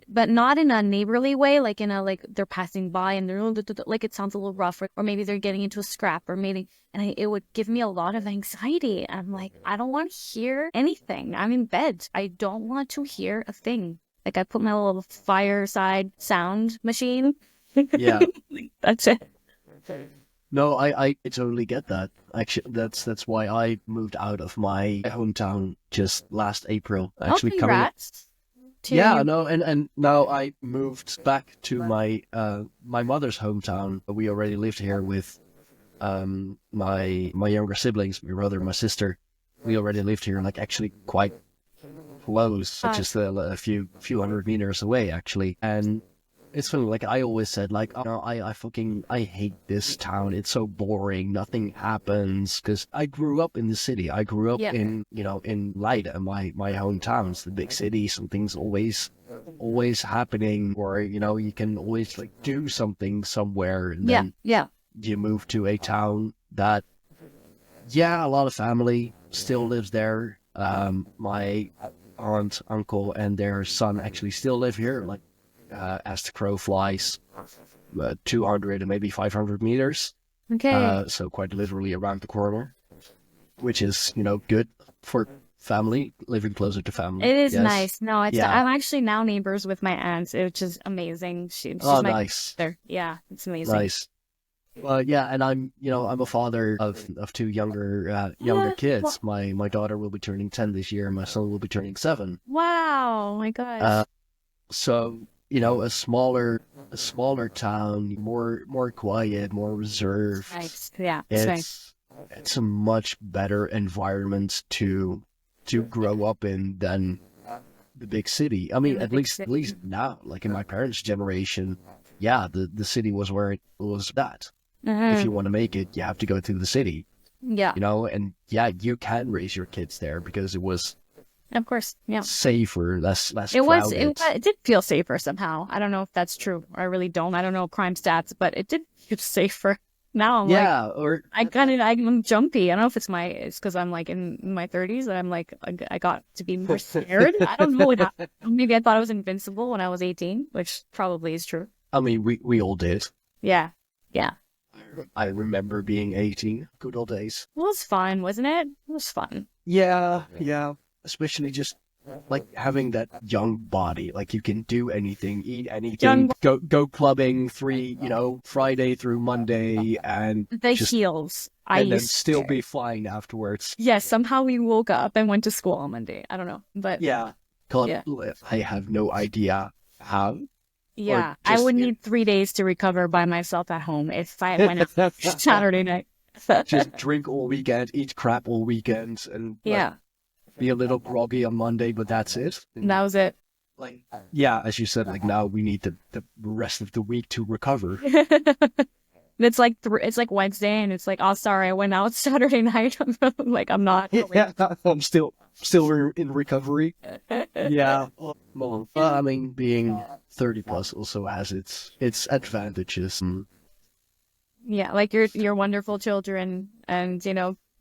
but not in a neighborly way, like in a like they're passing by and they're like it sounds a little rough, or maybe they're getting into a scrap, or maybe, and it would give me a lot of anxiety. I'm like, I don't want to hear anything. I'm in bed. I don't want to hear a thing. Like I put my little fireside sound machine. Yeah. That's it. No, I totally get that. Actually, that's why I moved out of my hometown just last April. Actually, Congrats. Yeah, no, and now I moved back to my my mother's hometown. We already lived here with my younger siblings, my brother, my sister. We already lived here, like actually quite close, just a few hundred meters away, actually. And it's funny, like I always said, like, oh, no, I hate this town. It's so boring. Nothing happens. Because I grew up in the city. I grew up Yeah. in, in Leiden, my hometown. It's the big city. Something's always happening, or, you can always like do something somewhere. And Yeah. then Yeah. you move to a town that, yeah, a lot of family still lives there. My aunt, uncle, and their son actually still live here. Like, as the crow flies, 200 and maybe 500 meters. Okay. So quite literally around the corner, which is, good for family, living closer to family. It is Yes. nice. No, it's Yeah. I'm actually now neighbors with my aunt, which is amazing. She's Oh, my nice. sister. Yeah, it's amazing. Nice. Well, yeah, and I'm a father of two younger What? kids. My daughter will be turning 10 this year, and my son will be turning 7. Wow, my gosh. So, a smaller town, more quiet, more reserved. Nice. Yeah, it's nice. It's a much better environment to grow up in than the big city. I mean, In the at big least city. now, like in my parents' generation, yeah, the city was where it was at. Mhm. If you want to make it, you have to go to the city, Yeah, and yeah, you can raise your kids there because it was of course. Yeah. safer, less It was, crowded. it did feel safer somehow. I don't know if that's true. I really don't. I don't know crime stats, but it did feel safer. Now I'm like, Yeah, or I'm jumpy. I don't know if it's because I'm like in my 30s and I'm like, I got to be more scared. I don't know what happened. Maybe I thought I was invincible when I was 18, which probably is true. I mean, we all did. Yeah. Yeah. I remember being 18, good old days. It was fun, wasn't it? It was fun. Yeah, especially just like having that young body, like you can do anything, eat anything, go clubbing Friday through Monday, and The just heels. and then still be fine afterwards. Yes, somehow we woke up and went to school on Monday. I don't know, but Yeah, God, Yeah. I have no idea how. yeah, I just- would need 3 days to recover by myself at home if I went out Saturday night. Just drink all weekend, eat crap all weekend, and like, Yeah, be a little groggy on Monday, but that's it. that was it. Like, yeah, as you said, like now we need the rest of the week to recover. It's like it's like Wednesday, and it's like, oh, sorry, I went out Saturday night. Like, I'm not. Yeah, I'm still in recovery. Yeah, well, I mean, being 30 plus also has its advantages, Yeah, like your wonderful children, and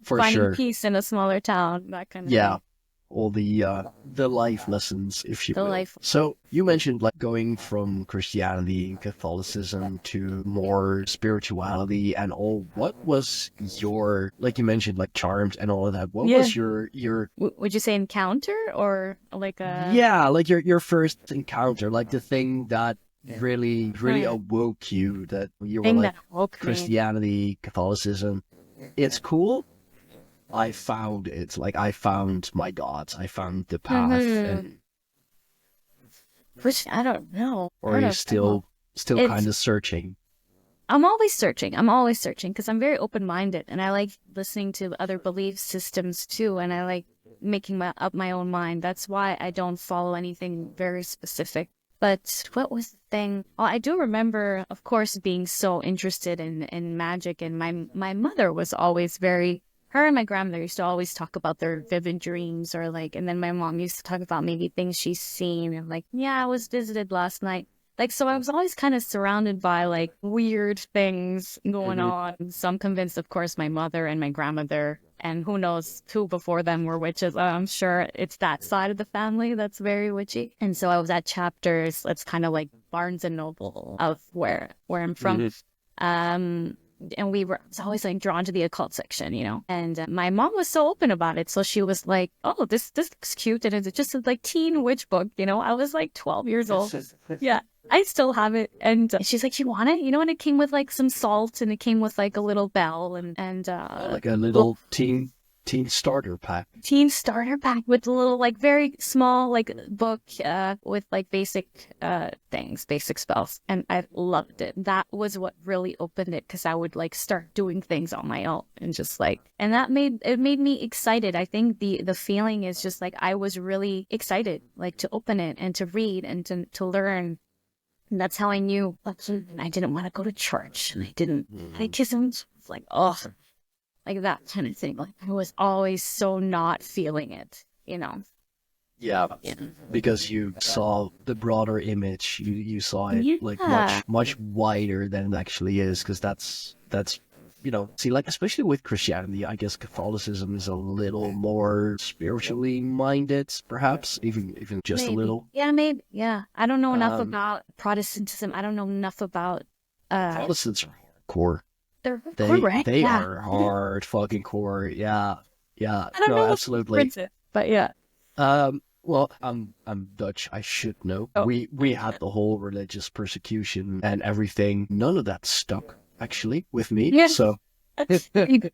for finding sure. peace in a smaller town, that kind of Yeah, thing. all the life lessons, if you The will. life- So you mentioned like going from Christianity and Catholicism to more spirituality and all. What was your, like you mentioned, like charms and all of that? What Yeah. was your Would you say encounter or like a yeah, like your first encounter, like the thing that really yeah. awoke you, that you were thing like, that woke me? Christianity, Catholicism, it's cool. I found it. Like I found my gods. I found the path, Mhm. and Which I don't know. or I are you don't know. still It's- kind of searching? I'm always searching. I'm always searching because I'm very open-minded, and I like listening to other belief systems too, and I like making up my own mind. That's why I don't follow anything very specific. But what was the thing? Oh, I do remember, of course, being so interested in magic, and my mother was always very. Her and my grandmother used to always talk about their vivid dreams, or like, and then my mom used to talk about maybe things she's seen, and like, yeah, I was visited last night. Like, so I was always kind of surrounded by like weird things going on. So I'm convinced, of course, my mother and my grandmother, and who knows who before them were witches. I'm sure it's that side of the family that's very witchy. And so I was at Chapters. That's kind of like Barnes and Noble of where I'm from. And I was always like drawn to the occult section, and my mom was so open about it. So she was like, oh, this looks cute. And it's just a like teen witch book, I was like 12 years old. Yeah, I still have it. And she's like, you want it? And it came with like some salt, and it came with like a little bell and Like a little teen starter pack. teen starter pack with a little like very small like book with like basic things, basic spells, and I loved it. That was what really opened it, because I would like start doing things on my own, and just like, and that made me excited. I think the feeling is just like I was really excited, like to open it and to read and to learn. And that's how I knew I didn't want to go to church. And I didn't catechism. It's like, oh, like that kind of thing. Like I was always so not feeling it, you know. Yeah, because you saw the broader image. You saw it like much wider than it actually is. Because that's see, like especially with Christianity, I guess Catholicism is a little more spiritually minded, perhaps even just Maybe. a little. Yeah, maybe. Yeah, I don't know enough about Protestantism. I don't know enough about. Protestants are hardcore. They're They correct. they are hard fucking core. Yeah. I don't No, know absolutely. but yeah. Well, I'm Dutch. I should know. Oh. We had the whole religious persecution and everything. None of that stuck actually with me. Yeah. So,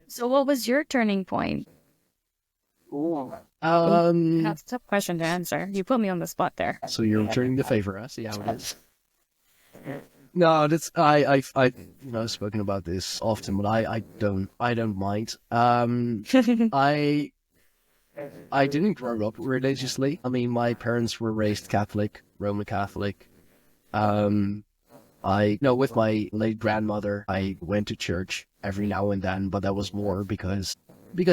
So what was your turning point? That's a tough question to answer. You put me on the spot there. So you're returning the favor. I see how it is. No, that's I've spoken about this often, but I don't mind. I didn't grow up religiously. I mean, my parents were raised Catholic, Roman Catholic. With my late grandmother, I went to church every now and then, but that was more because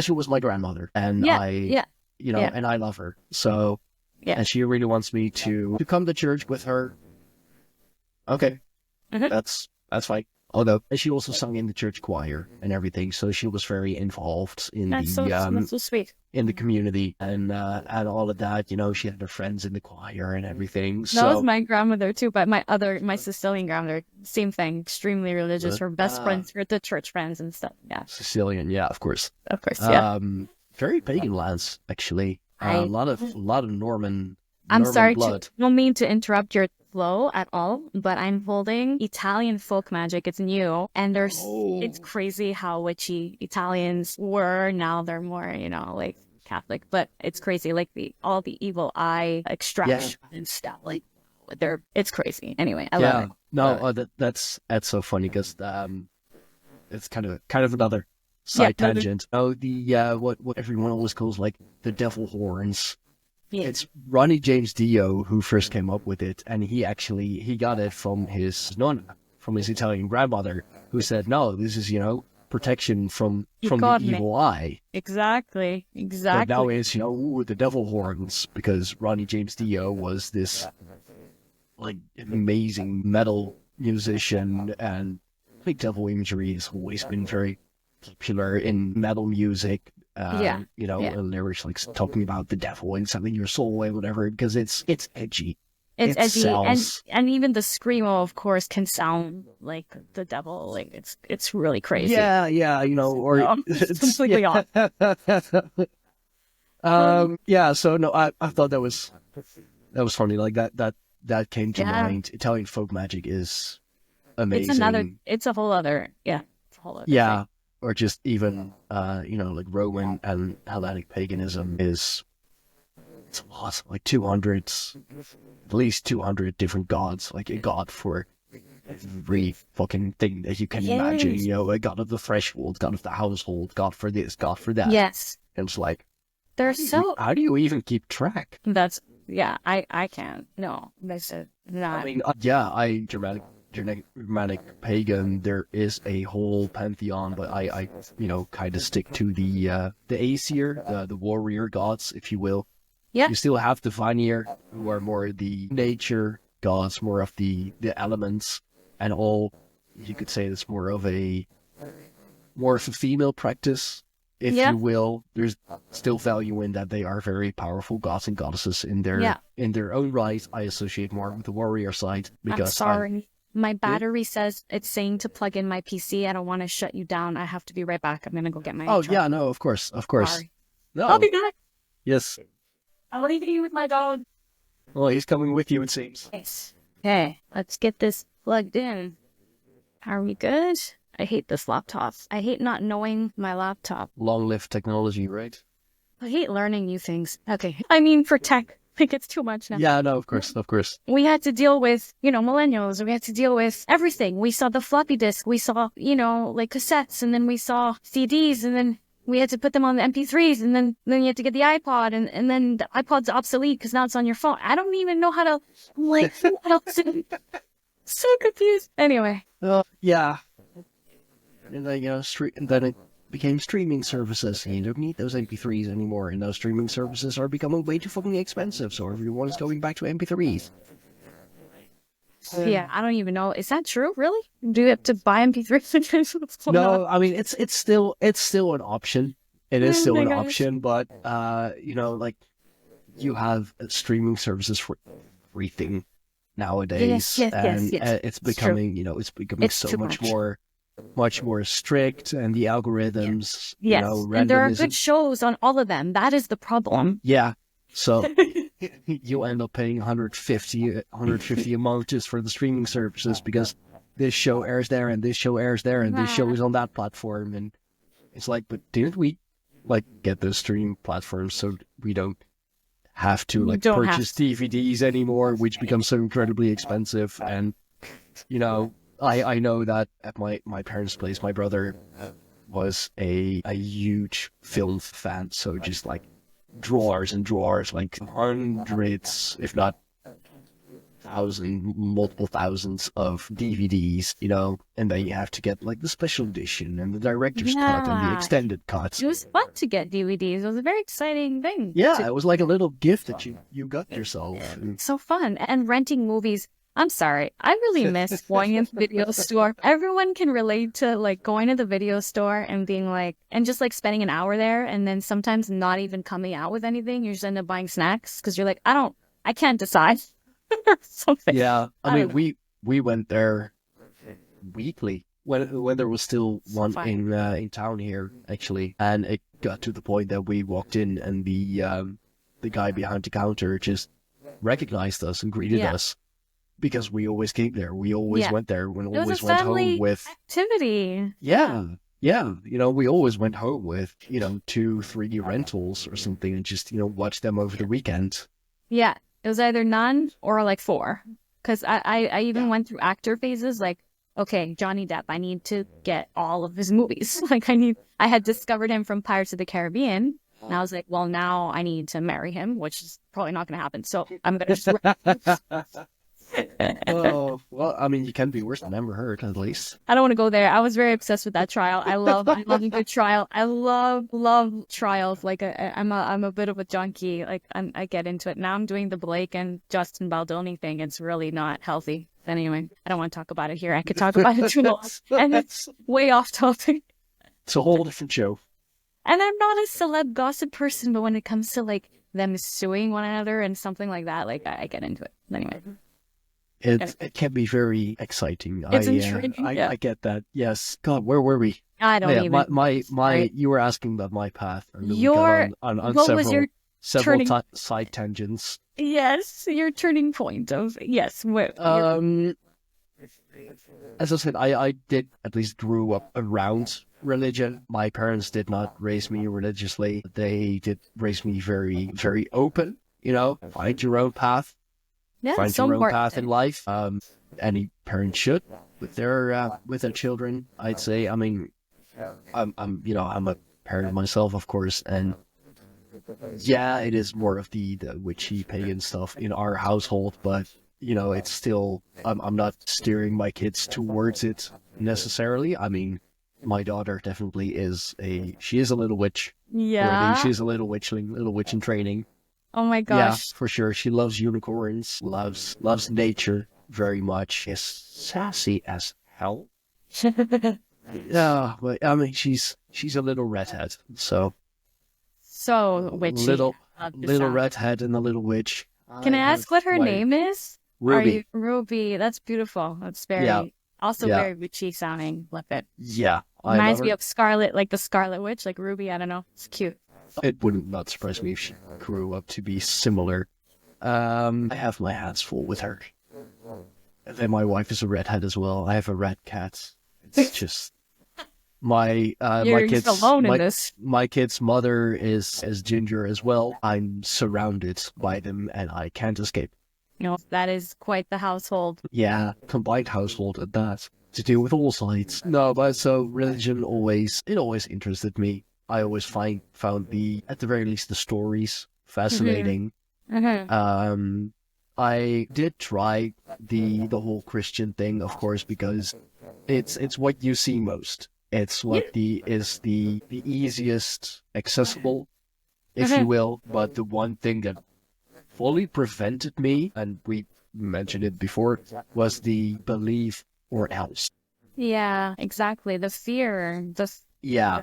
she was my grandmother, and and I love her. So, and she really wants me to come to church with her. Okay, that's fine. I'll go. And she also sung in the church choir and everything, so she was very involved in That's so sweet. in the community and all of that. You know, she had her friends in the choir and everything. That was my grandmother too, but my Sicilian grandmother, same thing, extremely religious. Her best friends were the church friends and stuff. Yeah, Sicilian, yeah, of course. Yeah. Very pagan lands, actually. A lot of Norman. I'm sorry, blood. I don't mean to interrupt your flow at all, but I'm holding Italian folk magic. It's new, and it's crazy how witchy Italians were. Now they're more, like Catholic, but it's crazy, like all the evil eye extraction and stuff. Like it's crazy. Anyway, I love it. No, that's so funny because it's kind of another side tangent. What everyone always calls like the devil horns. Yeah. It's Ronnie James Dio who first came up with it, and he got it from his nonna, from his Italian grandmother, who said, "No, this is protection from the evil eye." Exactly. But now it's the devil horns, because Ronnie James Dio was this like amazing metal musician, and I think devil imagery has always been very popular in metal music. Lyrics like talking about the devil and something your soul and whatever, because it's edgy. It's edgy, and even the screamo, of course, can sound like the devil. Like it's really crazy. Yeah, or it's completely off. So no, I thought that was funny. Like that came to mind. Italian folk magic is amazing. It's a whole other thing. Or just even, like Roman and Hellenic paganism it's a lot, like at least 200 different gods, like a god for every fucking thing that you can imagine, a god of the threshold, god of the household, god for this, god for that. Yes. And it's like, how do you even keep track? I can't. No, that's not. I mean, Germanic pagan, there is a whole pantheon, but I kind of stick to the Aesir, the warrior gods, if you will. Yeah. You still have the Vanir, who are more the nature gods, more of the elements, and all. You could say it's more of a female practice, if you will. There's still value in that. They are very powerful gods and goddesses in their own right. I associate more with the warrior side because my battery says it's saying to plug in my PC. I don't want to shut you down. I have to be right back. I'm going to go get my... no, of course. Sorry. No. I'll be back. Yes. I'll leave you with my dog. Well, he's coming with you, it seems. Nice. Okay, let's get this plugged in. Are we good? I hate this laptop. I hate not knowing my laptop. Long live technology, right? I hate learning new things. Okay. I mean, for tech. Like, it's too much now. Yeah, no, of course. We had to deal with, millennials. We had to deal with everything. We saw the floppy disk. We saw, like cassettes, and then we saw CDs, and then we had to put them on the MP3s, and then you had to get the iPod, and then the iPod's obsolete because now it's on your phone. I don't even know how to, what else? So confused. Anyway. Yeah. And then, and then it became streaming services, and you don't need those MP3s anymore, and those streaming services are becoming way too fucking expensive, so everyone is going back to MP3s. Yeah, I don't even know. Is that true? Really? Do you have to buy MP3s? No, I mean it's still an option. It is still an option, but like you have streaming services for everything nowadays, Yes. it's becoming it's becoming so much more strict, and the algorithms, and there are good shows on all of them. That is the problem. Yeah, so you end up paying 150 a month just for the streaming services because this show airs there and this show airs there and this show is on that platform, and it's like, but didn't we get those streaming platforms so we don't have to purchase DVDs anymore, which becomes so incredibly expensive? And I know that at my parents' place, my brother was a huge film fan, so just drawers and drawers, hundreds, if not multiple thousands of DVDs, and then you have to get the special edition and the director's cut and the extended cut. It was fun to get DVDs. It was a very exciting thing. Yeah, it was like a little gift that you got yourself. So fun. And renting movies. I'm sorry. I really miss going in the video store. Everyone can relate to going to the video store and being and just spending an hour there, and then sometimes not even coming out with anything. You just end up buying snacks because you're I can't decide. Or something. Yeah, I mean, we went there weekly when there was still one in town here, actually, and it got to the point that we walked in and the guy behind the counter just recognized us and greeted us because we always came there. We always went there. We always went home with activity. Yeah. We always went home with 2-3 rentals or something and just watch them over the weekend. Yeah. It was either none or 4, because I even went through actor phases. Okay, Johnny Depp, I need to get all of his movies. I had discovered him from Pirates of the Caribbean, and I was well, now I need to marry him, which is probably not going to happen. So I'm going to just. Oh, well, I mean, you can be worse than Amber Heard, at least. I don't want to go there. I was very obsessed with that trial. I love a good trial. I love trials. I'm a bit of a junkie. I get into it. Now I'm doing the Blake and Justin Baldoni thing. It's really not healthy. Anyway, I don't want to talk about it here. I could talk about it too long. And it's way off topic. It's a whole different show. And I'm not a celeb gossip person, but when it comes to them suing one another and something like that, I get into it. Anyway. It can be very exciting. It's intriguing. I get that. Yes. God, where were we? I don't even. My. You were asking about my path. And on what was your several side tangents. Yes, your turning point of yes. As I said, I did at least grew up around religion. My parents did not raise me religiously. They did raise me very, very open. Find your own path. Yeah, find your own path in life. Any parent should with their children, I'd say. I mean, I'm a parent myself, of course, and yeah, it is more of the witchy pagan stuff in our household, but it's still I'm not steering my kids towards it necessarily. I mean, my daughter definitely she is a little witch. Yeah, already. She's a little witch in training. Oh my gosh. Yeah, for sure. She loves unicorns, loves nature very much. Is sassy as hell. Yeah, but I mean, she's a little redhead, so witchy. Little redhead and a little witch. Can I ask what her name is? Ruby. Ruby. That's beautiful. That's very very witchy sounding. Love it. Yeah, reminds me of Scarlet, the Scarlet Witch, Ruby. I don't know. It's cute. It wouldn't not surprise me if she grew up to be similar. I have my hands full with her. And then my wife is a redhead as well. I have a red cat. It's just my kids alone in this. My kid's mother is ginger as well. I'm surrounded by them and I can't escape. That is quite the household. Yeah, combined household at that. To deal with all sides. No, but so religion always interested me. I always found at the very least the stories fascinating. Mm-hmm. I did try the whole Christian thing, of course, because it's what you see most. It's what is the easiest accessible, if you will. But the one thing that fully prevented me, and we mentioned it before, was the belief or else. Yeah, exactly. The fear, Yeah.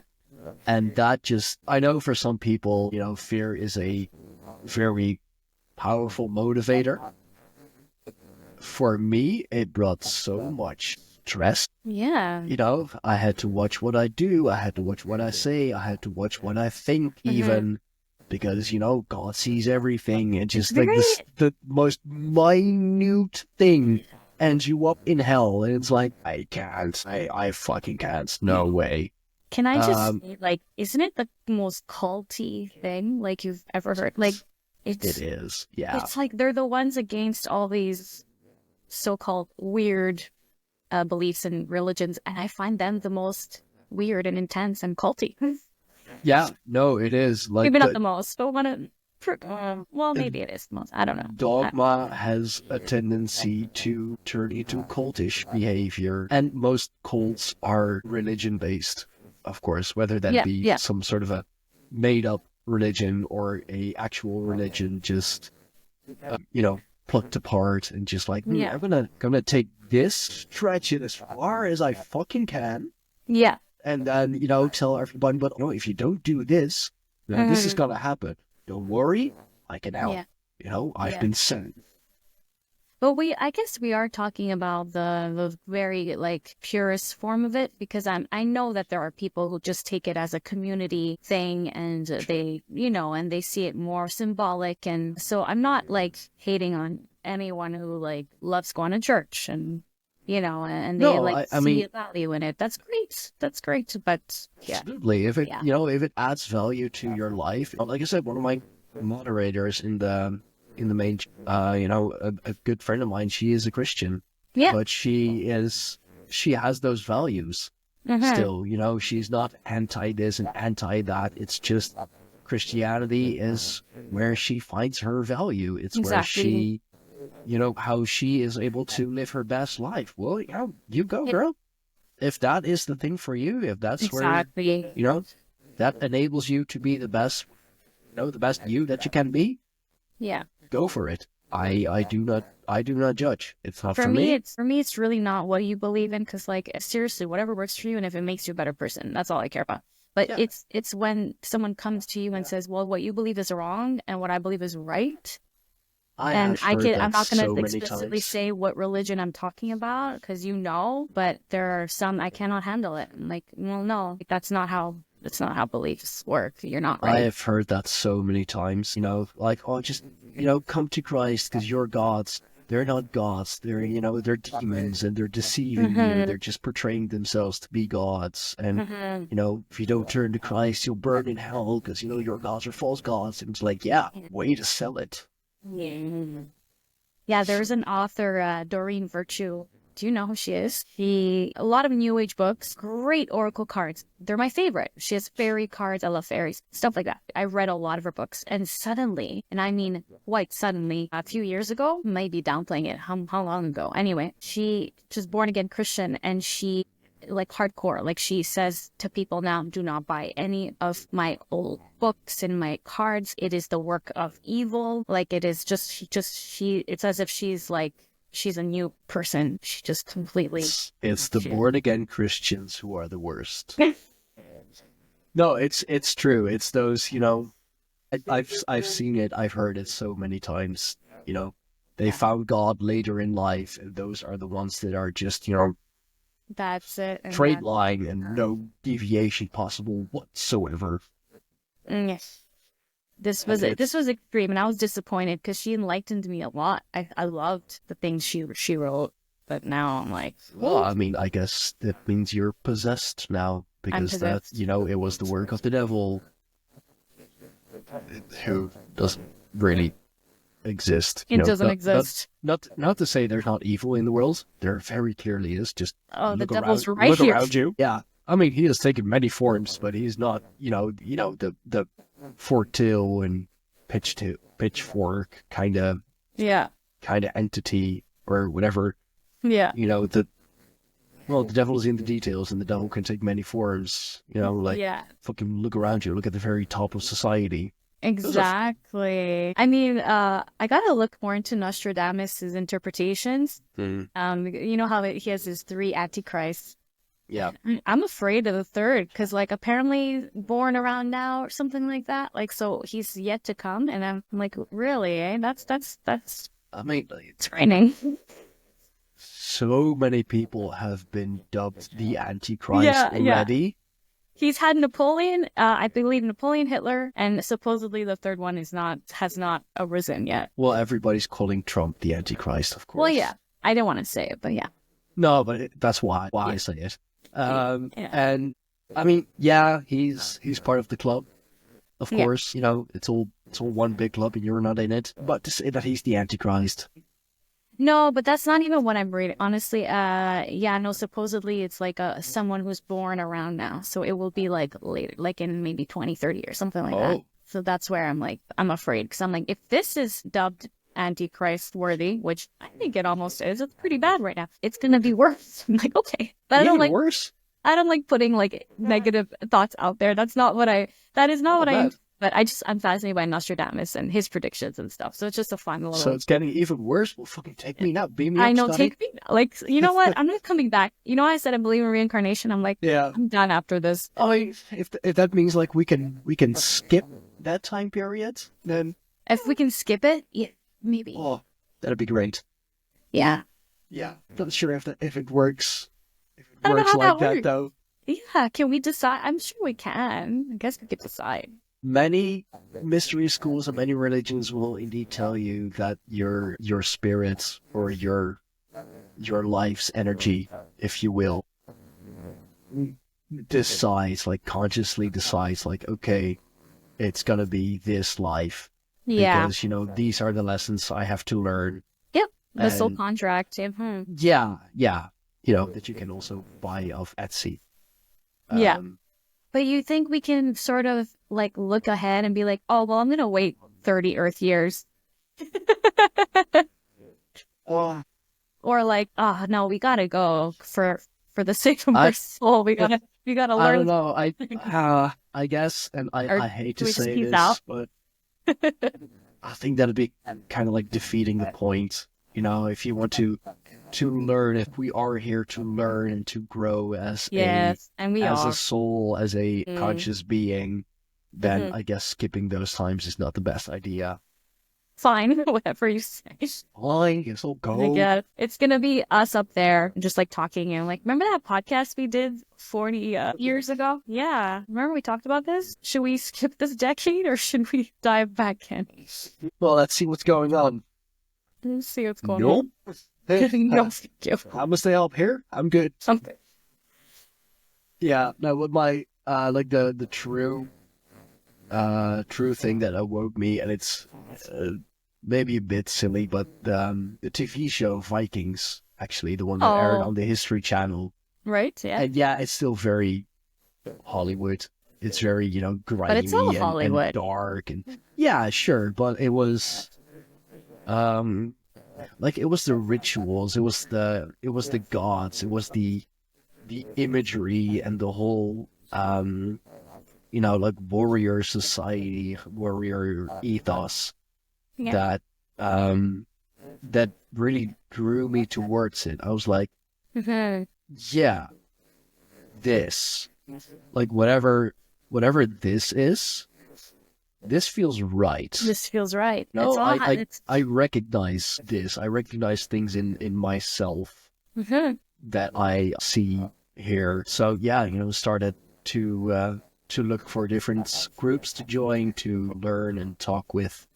And that just, I know for some people, fear is a very powerful motivator. For me, it brought so much stress. yeah. I had to watch what I do. I had to watch what I say. I had to watch what I think, even because, God sees everything. And just like this, the most minute thing ends you up in hell. And it's like, I can't. I fucking can't. No way. Can I just say, like, isn't it the most culty thing, like, you've ever heard? Like, It is. Yeah. it's like they're the ones against all these so-called weird beliefs and religions, and I find them the most weird and intense and culty. Yeah. No, it is. Like Maybe not the most, but one of, well, maybe it is the most. I don't know. dogma has a tendency to turn into cultish behavior, and most cults are religion-based, of course, whether that be some sort of a made-up religion or a actual religion, just plucked apart and just like, I'm gonna take this, stretch it as far as I fucking can, Yeah. and then tell everybody, but if you don't do this, then this is gonna happen. Don't worry, I can help. I've been sent. But I guess we are talking about the very like purest form of it, because I know that there are people who just take it as a community thing, and they and they see it more symbolic, and so I'm not like hating on anyone who like loves going to church and and they see a value in it. That's great. But yeah, absolutely. If it if it adds value to your life, like I said, one of my moderators in the main, a good friend of mine, she is a Christian, but she has those values still. She's not anti this and anti that. It's just Christianity is where she finds her value. It's where she, how she is able to live her best life. Well, you go, girl. If that is the thing for you, if that's where, that enables you to be the best, the best you that you can be. Yeah. Go for it. I do not judge. It's not for me. For me, it's really not what you believe in, because like seriously, whatever works for you, and if it makes you a better person, that's all I care about. But it's when someone comes to you and says, well, what you believe is wrong and what I believe is right. I'm not going to explicitly say what religion I'm talking about, because but there are some I cannot handle it. I'm like, well, no, that's not how beliefs work. You're not right. I have heard that so many times, like, just, come to Christ because you're gods. They're not gods. They're, they're demons, and they're deceiving you. They're just portraying themselves to be gods. And, if you don't turn to Christ, you'll burn in hell because, your gods are false gods. And it's like, way to sell it. Yeah, there's an author, Doreen Virtue. Do you know who she is? A lot of New Age books, great oracle cards. They're my favorite. She has fairy cards. I love fairies, stuff like that. I read a lot of her books, and suddenly, and I mean quite suddenly, a few years ago, maybe downplaying it, how long ago? Anyway, she was born again Christian, and she like hardcore. Like she says to people now, do not buy any of my old books and my cards. It is the work of evil. Like it is it's as if she's a new person. She just completely... It's the born-again Christians who are the worst. No, it's true. It's those, I've seen it. I've heard it so many times. They found God later in life, and those are the ones that are just, that's it. straight line and no deviation possible whatsoever. Yes. This was extreme, and I was disappointed because she enlightened me a lot. I loved the things she wrote, but now I'm like, well, I mean, I guess that means you're possessed now, because that, it was the work of the devil, who doesn't really exist. It doesn't exist. Not to say there's not evil in the world. There very clearly is. Just the devil's right here. Look around you. Yeah, I mean, he has taken many forms, but he's not. The forktail and pitchfork kind of kind of entity or whatever. Yeah. The devil is in the details, and the devil can take many forms. Yeah. Fucking look around you, look at the very top of society. Exactly. I mean, I gotta look more into Nostradamus' interpretations. Hmm. You know how he has his 3 antichrists. Yeah. I'm afraid of the 3rd because, like, apparently born around now or something like that. Like, so he's yet to come, and I'm like, really? Eh? That's I mean, training. so many people have been dubbed the Antichrist Yeah. already. He's had Napoleon, I believe Napoleon, Hitler, and supposedly the 3rd one has not arisen yet. Well, everybody's calling Trump the Antichrist, of course. Well, yeah, I didn't want to say it, but yeah. No, but that's why I say it. Yeah. And I mean, yeah, he's part of the club, of Yeah. course. It's all one big club, and you're not in it. But to say that he's the Antichrist, No, but that's not even what I'm reading. Honestly, no, supposedly it's like someone who's born around now. So it will be like later, like in maybe 2030 or something like that. Oh. So that's where I'm afraid. Because I'm like, if this is dubbed Antichrist worthy, which I think it almost is, it's pretty bad right now. It's going to be worse. I'm like, okay. But I don't even like, worse. I don't like putting like negative thoughts out there. That is not what I But I'm fascinated by Nostradamus and his predictions and stuff. So it's just a fun little. So it's getting even worse. Well, fucking take me now. Beam me up, I know, Scotty. take me. Like, you know what? I'm not coming back. You know, I said I believe in reincarnation. I'm like, Yeah. I'm done after this. I mean, if that means like we can skip that time period, then If we can skip it, yeah, maybe. that'd be great. Yeah. Yeah. Not sure if it works. If it I don't know works how like that that works. though. Yeah. Can we decide? I'm sure we can. I guess we could decide. Many mystery schools and many religions will indeed tell you that your spirit or your life's energy, if you will, consciously decides like, okay, it's gonna be this life. Yeah. Because, these are the lessons I have to learn. Yep. The soul And- contract. Yeah. That you can also buy off Etsy. Yeah. But you think we can sort of like look ahead and be like, oh, well, I'm going to wait 30 Earth years. Or like, oh, no, we got to go for the sake of our soul. We got to learn. I don't know. I guess, and Or I hate to do we just say peace this, out? but I think that'd be kind of like defeating the point. If you want to learn, if we are here to learn and to grow as Yes, and we a are. soul, as a Mm. conscious being, then I guess skipping those times is not the best idea. Fine, whatever you say. I guess I'll go. Like, yeah, it's gonna be us up there, just like talking and like, remember that podcast we did 40 years ago? Yeah, remember we talked about this? Should we skip this decade or should we dive back in? Well, let's see what's going on. Let's see what's going Nope. on. No, thank you. How much they help here? I'm good. Something. Yeah, no, what my like the true thing that awoke me, and it's maybe a bit silly, but the TV show Vikings, actually, the one that aired on the History Channel, Right? Yeah. and yeah, it's still very Hollywood. It's very grimy it's all and Hollywood. dark, and yeah, sure, but it was like it was the rituals, it was the gods, it was the imagery and the whole like warrior society, warrior ethos Yeah. that really drew me towards it. I was like, Mhm. yeah, this, like whatever this is, this feels right. This feels right. No, It's all I recognize this. I recognize things in myself Mhm. that I see here. So yeah, started to look for different groups to join, to learn and talk with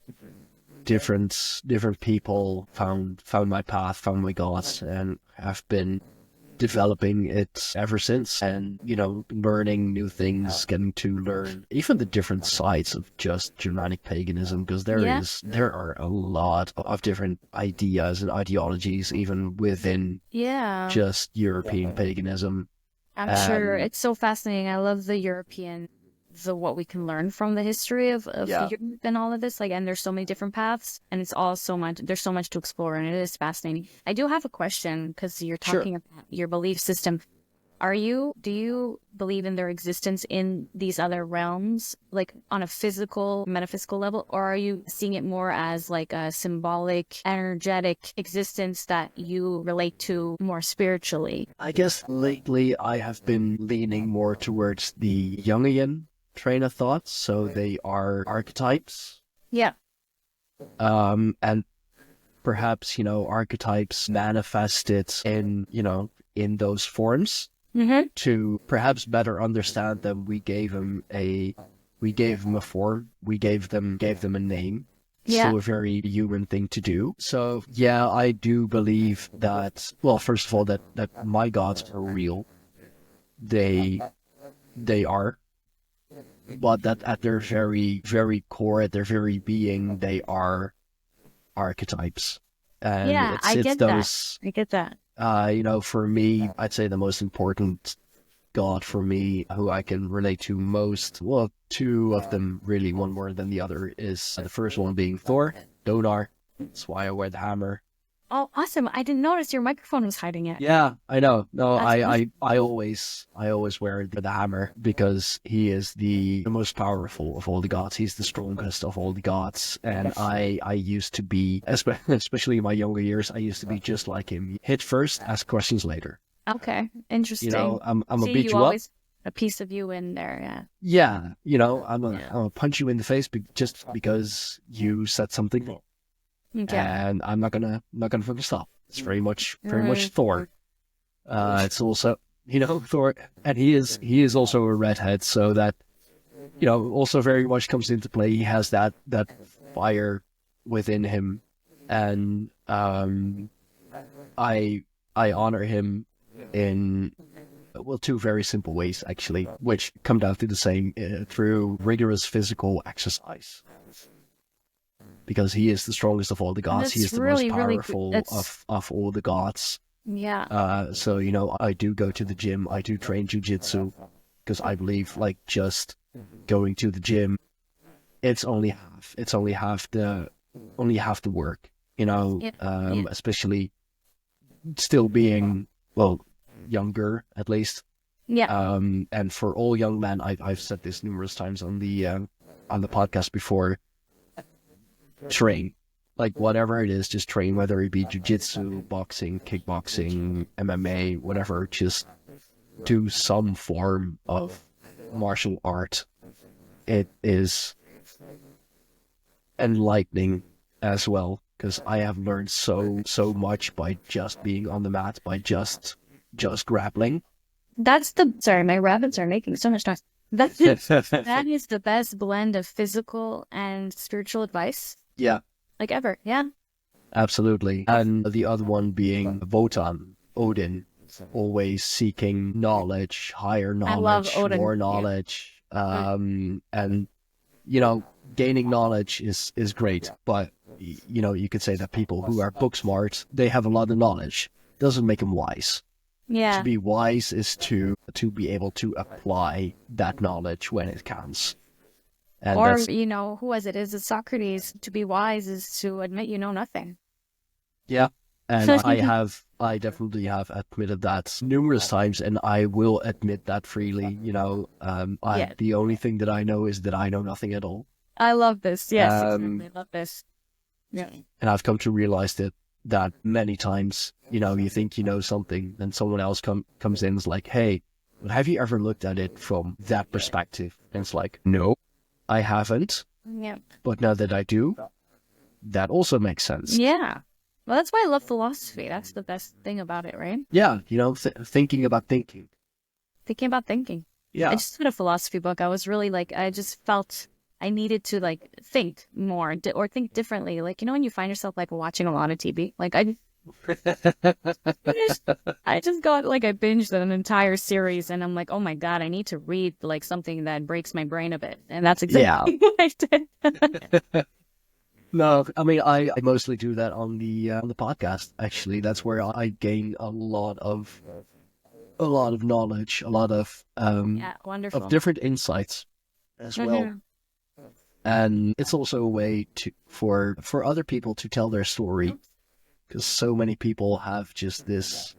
different people. Found my path, found my gods, and have been developing it ever since. And learning new things, getting to learn even the different sides of just Germanic paganism, because there are a lot of different ideas and ideologies even within Yeah. just European paganism. I'm sure it's so fascinating. I love the European what we can learn from the history of Yeah. Europe and all of this. Like, and there's so many different paths, and it's all so much. There's so much to explore, and it is fascinating. I do have a question because you're Sure. talking about your belief system. Do you believe in their existence in these other realms, like on a physical, metaphysical level, or are you seeing it more as like a symbolic, energetic existence that you relate to more spiritually? I guess lately I have been leaning more towards the Jungian train of thought. So they are archetypes. Yeah. And perhaps, archetypes manifested in those forms. Mm-hmm. To perhaps better understand them, we gave them a form, we gave them a name. Yeah. Still a very human thing to do. So yeah, I do believe that, well, first of all, that my gods are real. They are. But that at their very, very core, at their very being, they are archetypes. And Yeah, I get those, that. I get that. For me, I'd say the most important god for me, who I can relate to most, well, two of them really, one more than the other, is the first one being Thor, Donar. That's why I wear the hammer. Oh, awesome. I didn't notice your microphone was hiding it. Yeah, I know. No, That's I always wear the hammer because he is the most powerful of all the gods. He's the strongest of all the gods. And I used to be, especially in my younger years, I used to be just like him. Hit first, ask questions later. Okay, interesting. I'm See, gonna beat you you up. always a piece of you in there. Yeah, I'm gonna punch you in the face just because you said something wrong. Yeah. Okay. And I'm not gonna fucking stop. It's very much Right. Thor. It's also Thor, and he is also a redhead, so that also very much comes into play. He has that fire within him, and I honor him in two very simple ways actually, which come down to the same through rigorous physical exercise. Because he is the strongest of all the gods. He is the really, most really powerful good. of all the gods. Yeah. So, I do go to the gym. I do train jujitsu because I believe like just going to the gym, it's only half the work, especially still being, well, younger at least. Yeah. And for all young men, I've said this numerous times on the podcast before, train. Like whatever it is, just train, whether it be jiu-jitsu, boxing, kickboxing, MMA, whatever, just do some form of martial art. It is enlightening as well, because I have learned so much by just being on the mat, by just grappling. Sorry, my rabbits are making so much noise. That is the best blend of physical and spiritual advice. Yeah. Like ever, yeah. Absolutely. And the other one being Wotan, Odin, always seeking knowledge, higher knowledge, I love Odin. more knowledge. And, gaining knowledge is great, but, you could say that people who are book smart, they have a lot of knowledge. Doesn't make them wise. Yeah. To be wise is to be able to apply that knowledge when it counts. And Or, who was it? Is it Socrates? To be wise is to admit you know nothing. Yeah. And I definitely have admitted that numerous times, and I will admit that freely. The only thing that I know is that I know nothing at all. I love this. Yes, exactly. I love this. Yeah. And I've come to realize that many times, you think you know something, then someone else comes in and is like, hey, but have you ever looked at it from that perspective? And it's like, no, I haven't. Yeah. But now that I do, that also makes sense. Yeah. Well, that's why I love philosophy. That's the best thing about it, right? Yeah, thinking about thinking. Thinking about thinking. Yeah. I just read a philosophy book. I was really I just felt I needed to think more or think differently. When you find yourself watching a lot of TV, I just got I binged an entire series, and I'm like, oh my God, I need to read something that breaks my brain a bit, and that's exactly what I did. No, I mean I mostly do that on the podcast. Actually, that's where I gain a lot of knowledge, a lot of Yeah, wonderful. of different insights. as well. And it's also a way for other people to tell their story, because so many people have just this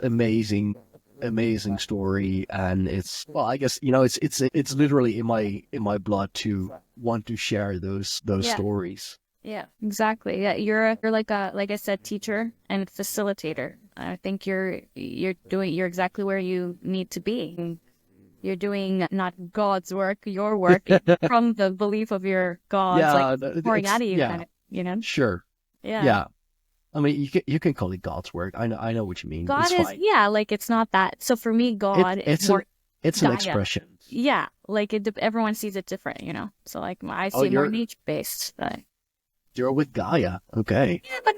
amazing story, and it's, well, I guess, it's literally in my blood to want to share those stories. Yeah, exactly. Yeah, you're like I said, teacher and facilitator. I think you're exactly where you need to be. You're doing not God's work, your work from the belief of your gods, like pouring out of you, kind of, Sure. Yeah. Yeah. I mean, you can call it God's work. I know what you mean. God it's is, fine. like it's not that. So for me, God It's is more it's an Gaia. expression. Yeah, like everyone sees it different, So like I see it more nature based. You're with Gaia, okay? Yeah, but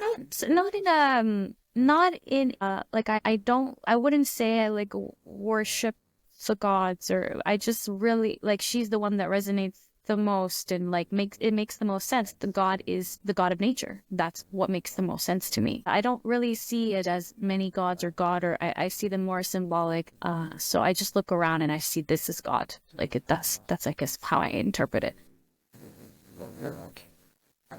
not in like I wouldn't say I like worship the gods, or I just really like, she's the one that resonates the most, and like makes the most sense. The God is the God of nature. That's what makes the most sense to me. I don't really see it as many gods or God, or I see them more symbolic. So I just look around and I see this is God. Like that's I guess how I interpret it.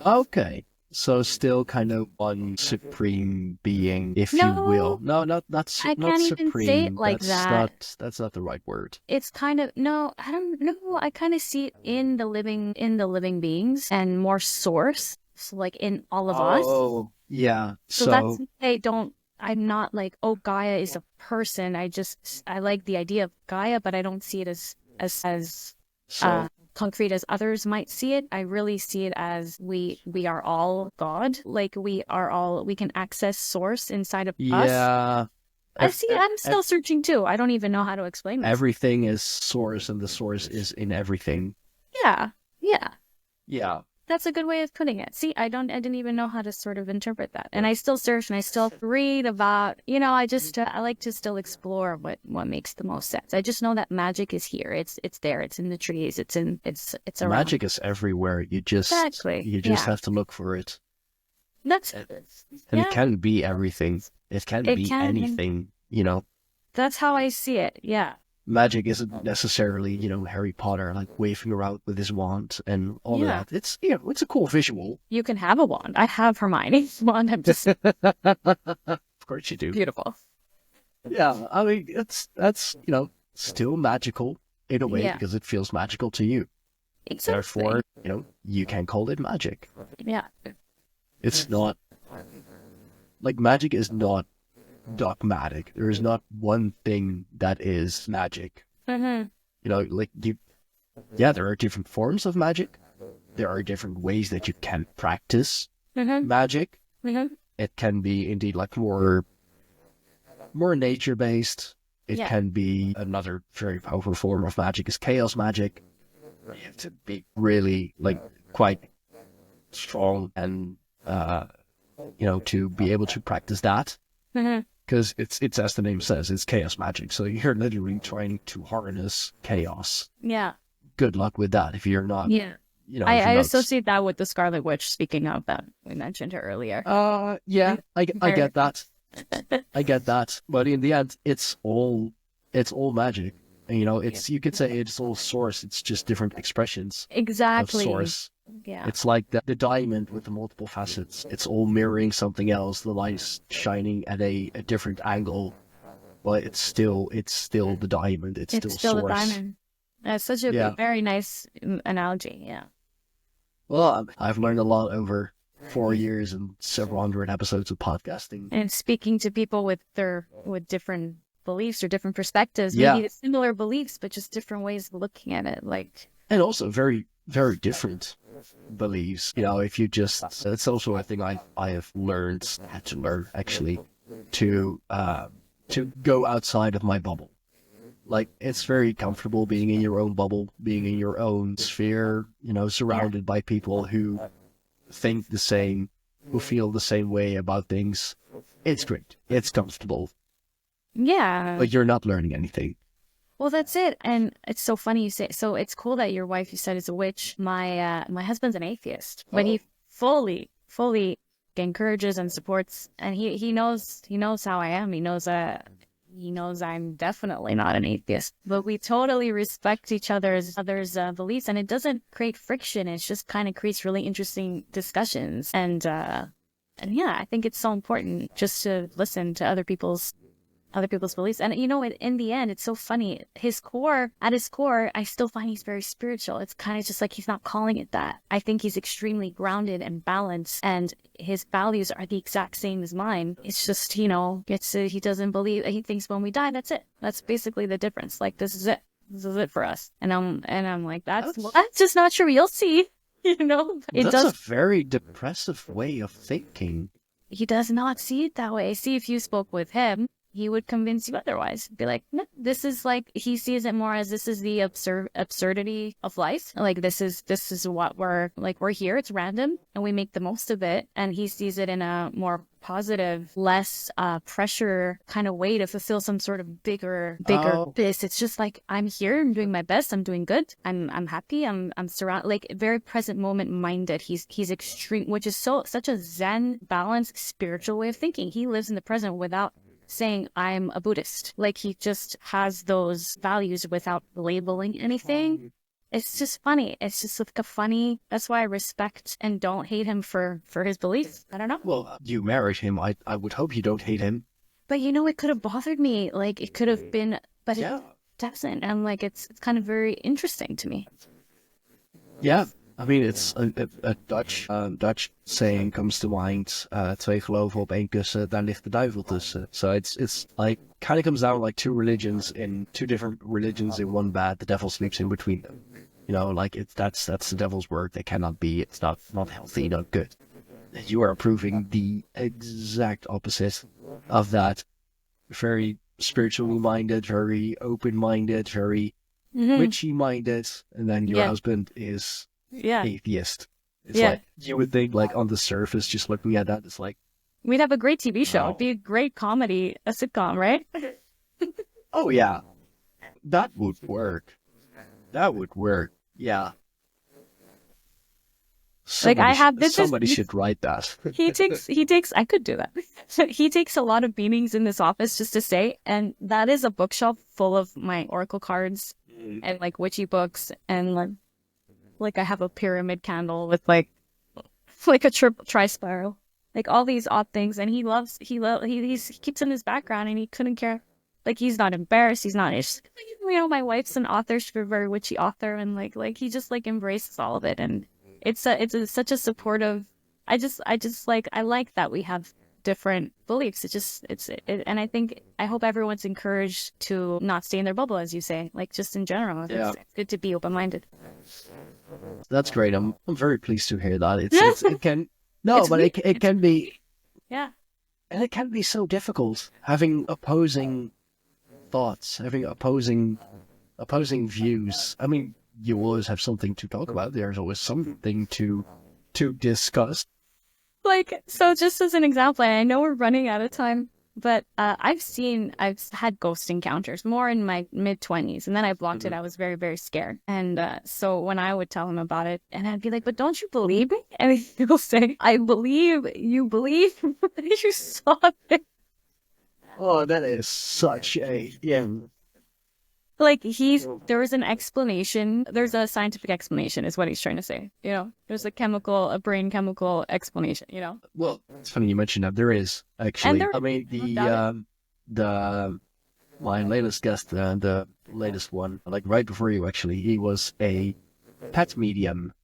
Okay. So still kind of one supreme being, if you will. No, not I not can't supreme. even say it like that. That's not the right word. It's kind of, no, I don't know. I kind of see it in the living beings, and more source. So like in all of us. Oh, yeah. So that's, I'm not like, oh, Gaia is a person. I like the idea of Gaia, but I don't see it as concrete as others might see it. I really see it as we are all God. Like we can access source inside of us. Yeah. I'm still searching too. I don't even know how to explain this. Everything is source, and the source is in everything. Yeah. Yeah. That's a good way of putting it. See, I didn't even know how to sort of interpret that. And I still search and I still read about, I just, I like to still explore what makes the most sense. I just know that magic is here. It's there. It's in the trees. It's around. Magic is everywhere. You just have to look for it. That's And it can be everything. It can be anything, That's how I see it. Yeah. Magic isn't necessarily, Harry Potter, like waving around with his wand and all of that. It's, it's a cool visual. You can have a wand. I have Hermione's wand. I'm just Of course you do. beautiful. Yeah, I mean, that's, still magical in a way, because it feels magical to you. Exactly. Therefore, you can call it magic. Yeah. It's not, like, magic is not dogmatic. There is not one thing that is magic. Mm-hmm. There are different forms of magic. There are different ways that you can practice magic. Mm-hmm. It can be indeed like more nature based. It can be another very powerful form of magic is chaos magic. You have to be really quite strong and to be able to practice that. Because it's as the name says, it's chaos magic. So you're literally trying to harness chaos. Yeah. Good luck with that if you're not. Yeah. I associate that with the Scarlet Witch. Speaking of that, we mentioned her earlier. Yeah, I get that. I get that. But in the end, it's all magic. And, you could say it's all source. It's just different expressions. Exactly. Of source. Yeah. It's like the diamond with the multiple facets. It's all mirroring something else. The light's shining at a different angle, but it's still the diamond. It's still still source. the diamond. That's such a very nice analogy. Yeah. Well, I've learned a lot over 4 years and several hundred episodes of podcasting. And speaking to people with different beliefs or different perspectives, maybe similar beliefs, but just different ways of looking at it. And also very, very different beliefs. If you just, that's also a thing I have had to learn actually, to go outside of my bubble. Like, it's very comfortable being in your own bubble, being in your own sphere, surrounded by people who think the same, who feel the same way about things. It's great. It's comfortable. Yeah. But you're not learning anything. Well, that's it. And it's so funny you say, so it's cool that your wife, you said, is a witch. My husband's an atheist, but he fully encourages and supports, and he knows how I am. He knows He knows I'm definitely not an atheist, but we totally respect each other's beliefs, and it doesn't create friction. It just kind of creates really interesting discussions, and yeah, I think it's so important just to listen to other people's beliefs. And you know, in the end, it's so funny. At his core, I still find he's very spiritual. It's kind of just like he's not calling it that. I think he's extremely grounded and balanced, and his values are the exact same as mine. It's just, you know, he doesn't believe, he thinks when we die, that's it. That's basically the difference. Like, this is it. This is it for us. And I'm like, that's just not true. You'll see. You know, That's a very depressive way of thinking. He does not see it that way. See, if you spoke with him, he would convince you otherwise. Be like, no, this is like, he sees it more as this is the absurdity of life. Like, this is what we're here. It's random and we make the most of it. And he sees it in a more positive, less pressure kind of way to fulfill some sort of bigger this. It's just like, I'm here, I'm doing my best, I'm doing good, I'm happy, I'm surrounded, like very present moment minded. He's extreme, which is such a Zen, balanced, spiritual way of thinking. He lives in the present without saying I'm a Buddhist. Like, he just has those values without labeling anything. It's just funny. It's just like a funny, that's why I respect and don't hate him for his beliefs. I don't know. Well, you married him. I would hope you don't hate him. But you know, it could have bothered me. Like, it could have been, but Yeah. it doesn't. And like, it's kind of very interesting to me. Yeah. I mean, it's a Dutch saying comes to mind. Twee geloven op één kussen, daar ligt de duivel tussen. So it's like, kind of comes down like two different religions in one bed. The devil sleeps in between them. You know, like that's the devil's work. They cannot be. It's not healthy, not good. You are proving the exact opposite of that. Very spiritually minded, very open-minded, very witchy-minded, and then your husband is atheist. It's like, you would think, like, on the surface, just looking at that, it's like, We'd have a great TV show. Wow. It'd be a great comedy, a sitcom, right? oh yeah, that would work. That would work. Yeah. Somebody should write that. He takes, I could do that. He takes a lot of meetings in this office just to say, and that is a bookshelf full of my oracle cards and like witchy books, and like I have a pyramid candle with like a triple tri-spiral, like all these odd things. And he keeps in his background, and he couldn't care. Like, he's not embarrassed. He's not, you know, my wife's an author. She's a very witchy author, and like he just like embraces all of it. And it's such a supportive. I like that we have different beliefs. And I hope everyone's encouraged to not stay in their bubble, as you say, like just in general. Yeah. It's good to be open-minded. That's great. I'm very pleased to hear that. It can be. Yeah. And it can be so difficult having opposing thoughts, having opposing views. I mean, you always have something to talk about. There's always something to discuss. Like, so just as an example, I know we're running out of time, but I've had ghost encounters more in my mid-20s, and then I blocked it. I was very, very scared. And so when I would tell him about it, and I'd be like, but don't you believe me? And he'll say, I believe you believe that you saw it. Oh, that is such a... Yeah. Like, there was an explanation. There's a scientific explanation, is what he's trying to say. You know, there's a brain chemical explanation, you know? Well, it's funny you mentioned that. There is, actually. I mean, my latest guest, the latest one, like right before you, actually, he was a pet medium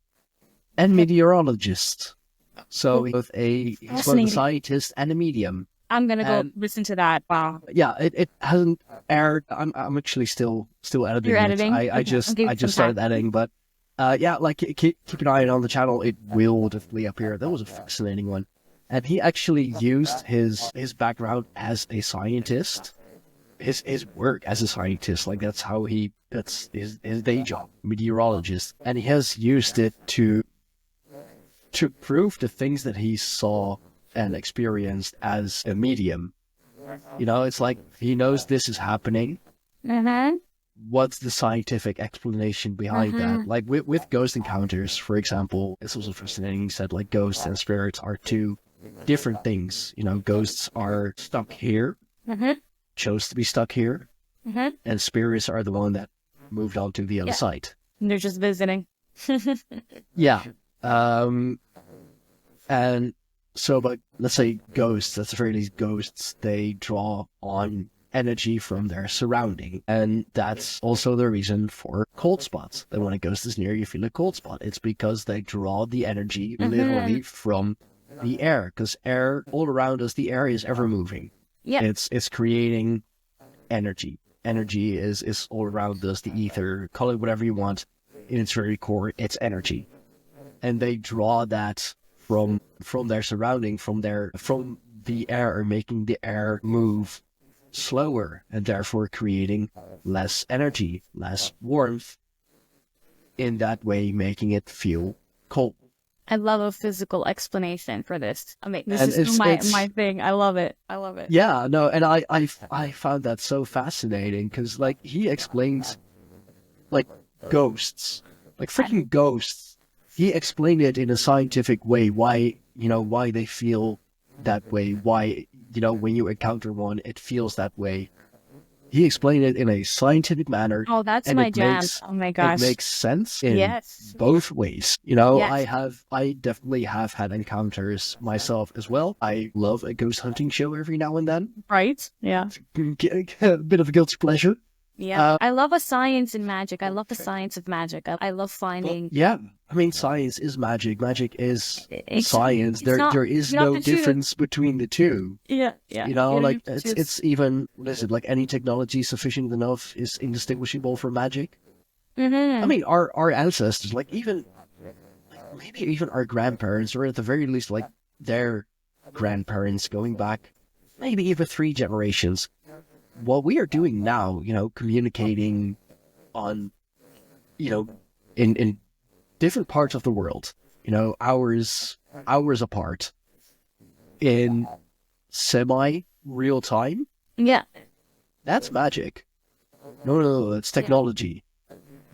and meteorologist. So he's both a scientist and a medium. I'm gonna go listen to that. Wow. Yeah, it hasn't aired. I'm actually still editing. You're editing? I just started editing, but yeah, like keep an eye on the channel. It will definitely appear. That was a fascinating one, and he actually used his background as a scientist, his work as a scientist. Like that's his day job, meteorologist, and he has used it to prove the things that he saw and experienced as a medium. You know, it's like he knows this is happening. What's the scientific explanation behind that? Like with ghost encounters, for example, it's also fascinating. He said like ghosts and spirits are two different things. You know, ghosts are stuck here chose to be stuck here, and spirits are the one that moved on to the other side. And they're just visiting. Yeah. And so, but let's say ghosts, that's the very least ghosts, they draw on energy from their surrounding. And that's also the reason for cold spots. That when a ghost is near, you feel a cold spot. It's because they draw the energy literally from the air. Because air, all around us, the air is ever moving. Yeah. It's creating energy. Energy is all around us, the ether, call it whatever you want. In its very core, it's energy. And they draw that from their surrounding, from the air, making the air move slower and therefore creating less energy, less warmth, in that way making it feel cold. I love a physical explanation for this. I mean, this And is my thing. I love it. Yeah, no, and I found that so fascinating because like he explains like ghosts, like freaking ghosts. He explained it in a scientific way why they feel that way, why when you encounter one it feels that way. He explained it in a scientific manner. Oh, that's and my it jam. makes, Oh my gosh. It makes sense in Yes. both ways. Yes. I definitely have had encounters myself as well. I love a ghost hunting show every now and then. Right? Yeah. A bit of a guilty pleasure. Yeah. I love a science in magic. I love the science of magic. I love finding. Yeah, I mean, science is magic. Magic is science. it's not- There is you have no to choose. difference between the two. Yeah. Yeah. Like it's even, what is it, like any technology sufficient enough is indistinguishable from magic. Mm-hmm. I mean, our ancestors, like maybe even our grandparents, or at the very least, like their grandparents going back, maybe even 3 generations. What we are doing now, communicating on, in different parts of the world, hours apart, in semi-real time, Yeah. that's magic. No, it's technology.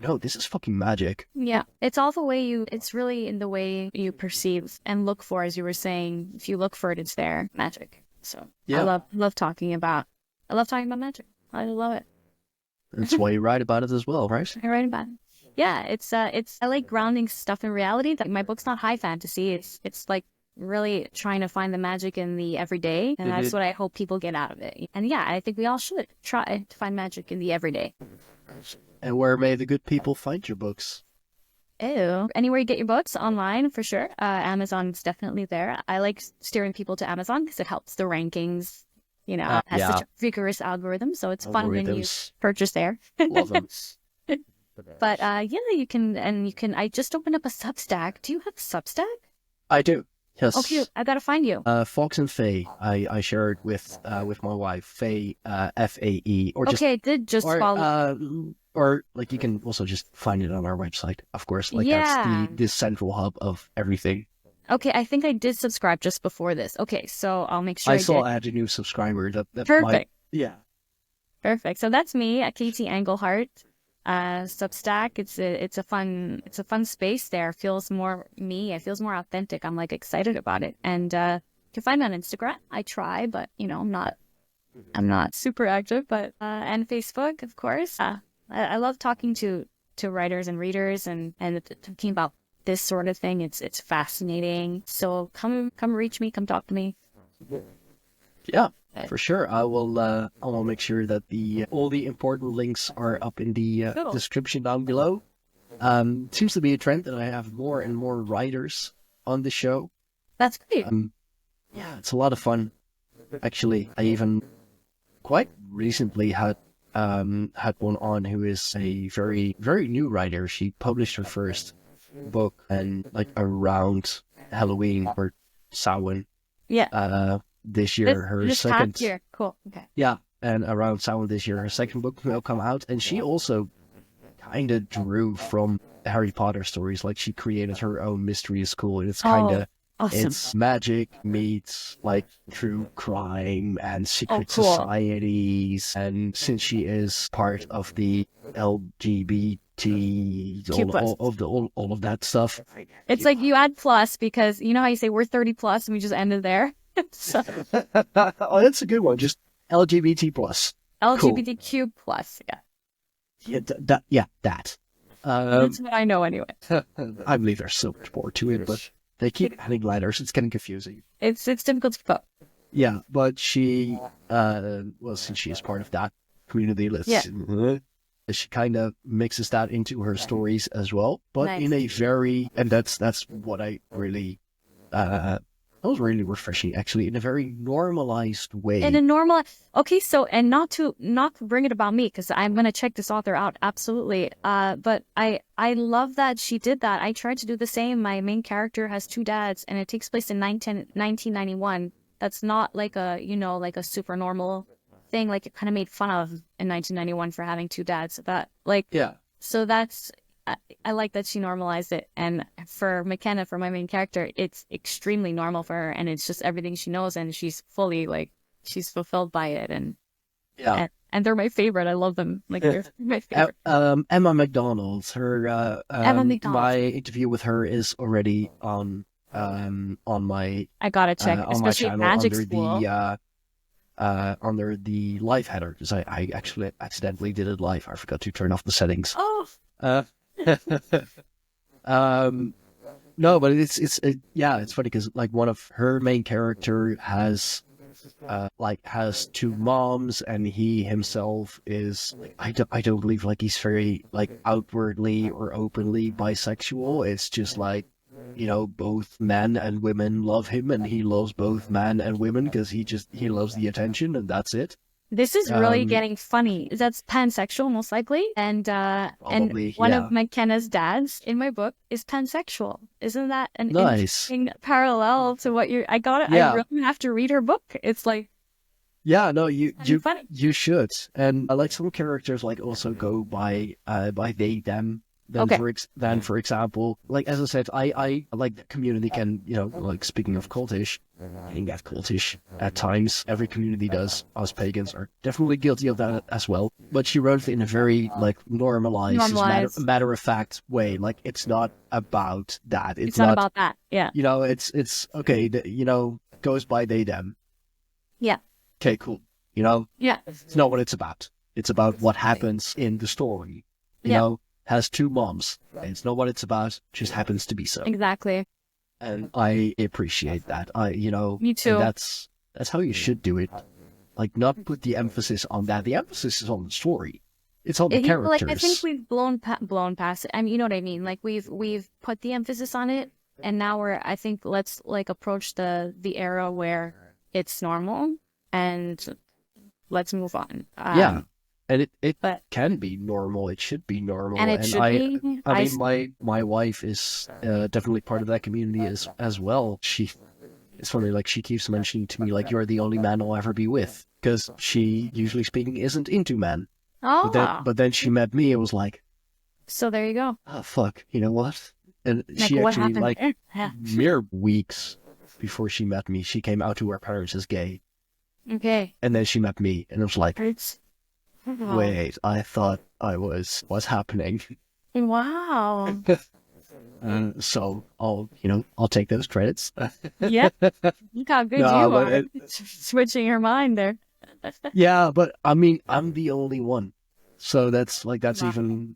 No, this is fucking magic. Yeah. It's all the way it's really in the way you perceive and look for, as you were saying. If you look for it, it's there. Magic. So Yeah. I love talking about magic. I love it. That's why you write about it as well, right? I write about it. Yeah, it's I like grounding stuff in reality. My book's not high fantasy. It's like really trying to find the magic in the everyday, and that's what I hope people get out of it. And yeah, I think we all should try to find magic in the everyday. And where may the good people find your books? Ew. Anywhere you get your books, online for sure. Amazon's definitely there. I like steering people to Amazon because it helps the rankings. It has such a rigorous algorithm, so it's fun when you Algorithms. purchase there. Love them. But you can. I just opened up a Substack. Do you have a Substack? I do. Yes. Oh, cute. I gotta find you. Fox and Faye. I shared with my wife, Faye, FAE, or just Okay, I did just follow. or like you can also just find it on our website, of course. Like Yeah. that's the central hub of everything. Okay, I think I did subscribe just before this. Okay, so I'll make sure I saw did. I had a new subscriber. That Perfect. Yeah. Perfect. So that's me, Katie Anglehart. Substack. It's a fun space there. Feels more me. It feels more authentic. I'm like excited about it. And you can find me on Instagram. I try, but I'm not super active. But and Facebook, of course. I love talking to writers and readers and talking about this sort of thing. It's fascinating. So come reach me. Come talk to me. Yeah. For sure, I will make sure that all the important links are up in the Cool. description down below. Seems to be a trend that I have more and more writers on the show. That's great. Yeah, it's a lot of fun. Actually, I even quite recently had one on who is a very, very new writer. She published her first book and like around Halloween or Samhain. Yeah. This year, her this second. past year. Cool. Okay. Yeah, and around Samhain this year, her second book will come out, and she also kind of drew from Harry Potter stories. Like she created her own mystery school, and it's kind of awesome. it's magic meets like true crime and secret cool. societies. And since she is part of the LGBT, all of that stuff, It's like you add plus because you know how you say we're 30 plus and we just ended there. So, oh, that's a good one. Just LGBT plus. LGBTQ plus. Yeah, Yeah, that. that's what I know anyway. I believe there's so much more to it, but they keep adding letters. It's getting confusing. It's difficult to keep up. Yeah, but she, well, since she is part of that community, she kind of mixes that into her stories as well, but Nice. in a very, and that's what I really, that was really refreshing, actually, in a very normalized way. In a normal, okay, so, and not to bring it about me, because I'm going to check this author out, absolutely. But I love that she did that. I tried to do the same. My main character has 2 dads, and it takes place in 1991. That's not like a, like a super normal thing, like it kind of made fun of in 1991 for having 2 dads. That, like, Yeah. so that's, I like that she normalized it. And for McKenna, for my main character, it's extremely normal for her, and it's just everything she knows, and she's fully, like, she's fulfilled by it. And Yeah. and they're my favorite. I love them. Like, they're my favorite. Emma McDonald, Emma McDonald. my interview with her is already on my I gotta check, on my especially channel Magic under School. the under the live header, because I actually accidentally did it live. I forgot to turn off the settings. Oh, No, but it's funny because like one of her main character has has 2 moms, and he himself is like, I don't believe like he's very like outwardly or openly bisexual. It's just like, both men and women love him, and he loves both men and women because he loves the attention, and that's it. this is really getting funny. That's pansexual, most likely. And Probably, one yeah. of McKenna's dads in my book is pansexual. Isn't that an Nice. interesting parallel to what you're? I got it. Yeah. I really have to read her book. It's like, Yeah, no, you funny. you should, and like some characters like also go by they them. Then Okay. for example, like as I said, I like the community can like speaking of cultish, can get cultish at times. Every community does. Us pagans are definitely guilty of that as well. But she wrote it in a very like normalized. Matter of fact way. Like it's not about that. It's not about that. Yeah. It's okay. Goes by they them. Yeah. Okay, cool. Yeah. It's not what it's about. It's about what happens in the story. Has 2 moms. And it's not what it's about. Just happens to be so. Exactly. And I appreciate that. Me too. And that's how you should do it. Like, not put the emphasis on that. The emphasis is on the story. It's on the characters. Like, I think we've blown past it. I mean, you know what I mean? Like, we've put the emphasis on it, and now I think let's like approach the era where it's normal, and let's move on. Yeah. And it but- can be normal. It should be normal. And it should be. I mean, my wife is definitely part of that community as well. It's funny, like she keeps mentioning to me, like, you're the only man I'll ever be with, because she, usually speaking, isn't into men. Oh. But then she met me. It was like, So there you go. oh fuck, you know what? And Like, she what actually happened like there? Yeah. mere weeks before she met me, she came out to her parents as gay, Okay. and then she met me, and it was like, It's. wait, I thought what's happening? Wow. So I'll take those credits. Yeah. Look how good No, you but are. Switching your mind there. Yeah, but I mean, I'm the only one, so that's Wow.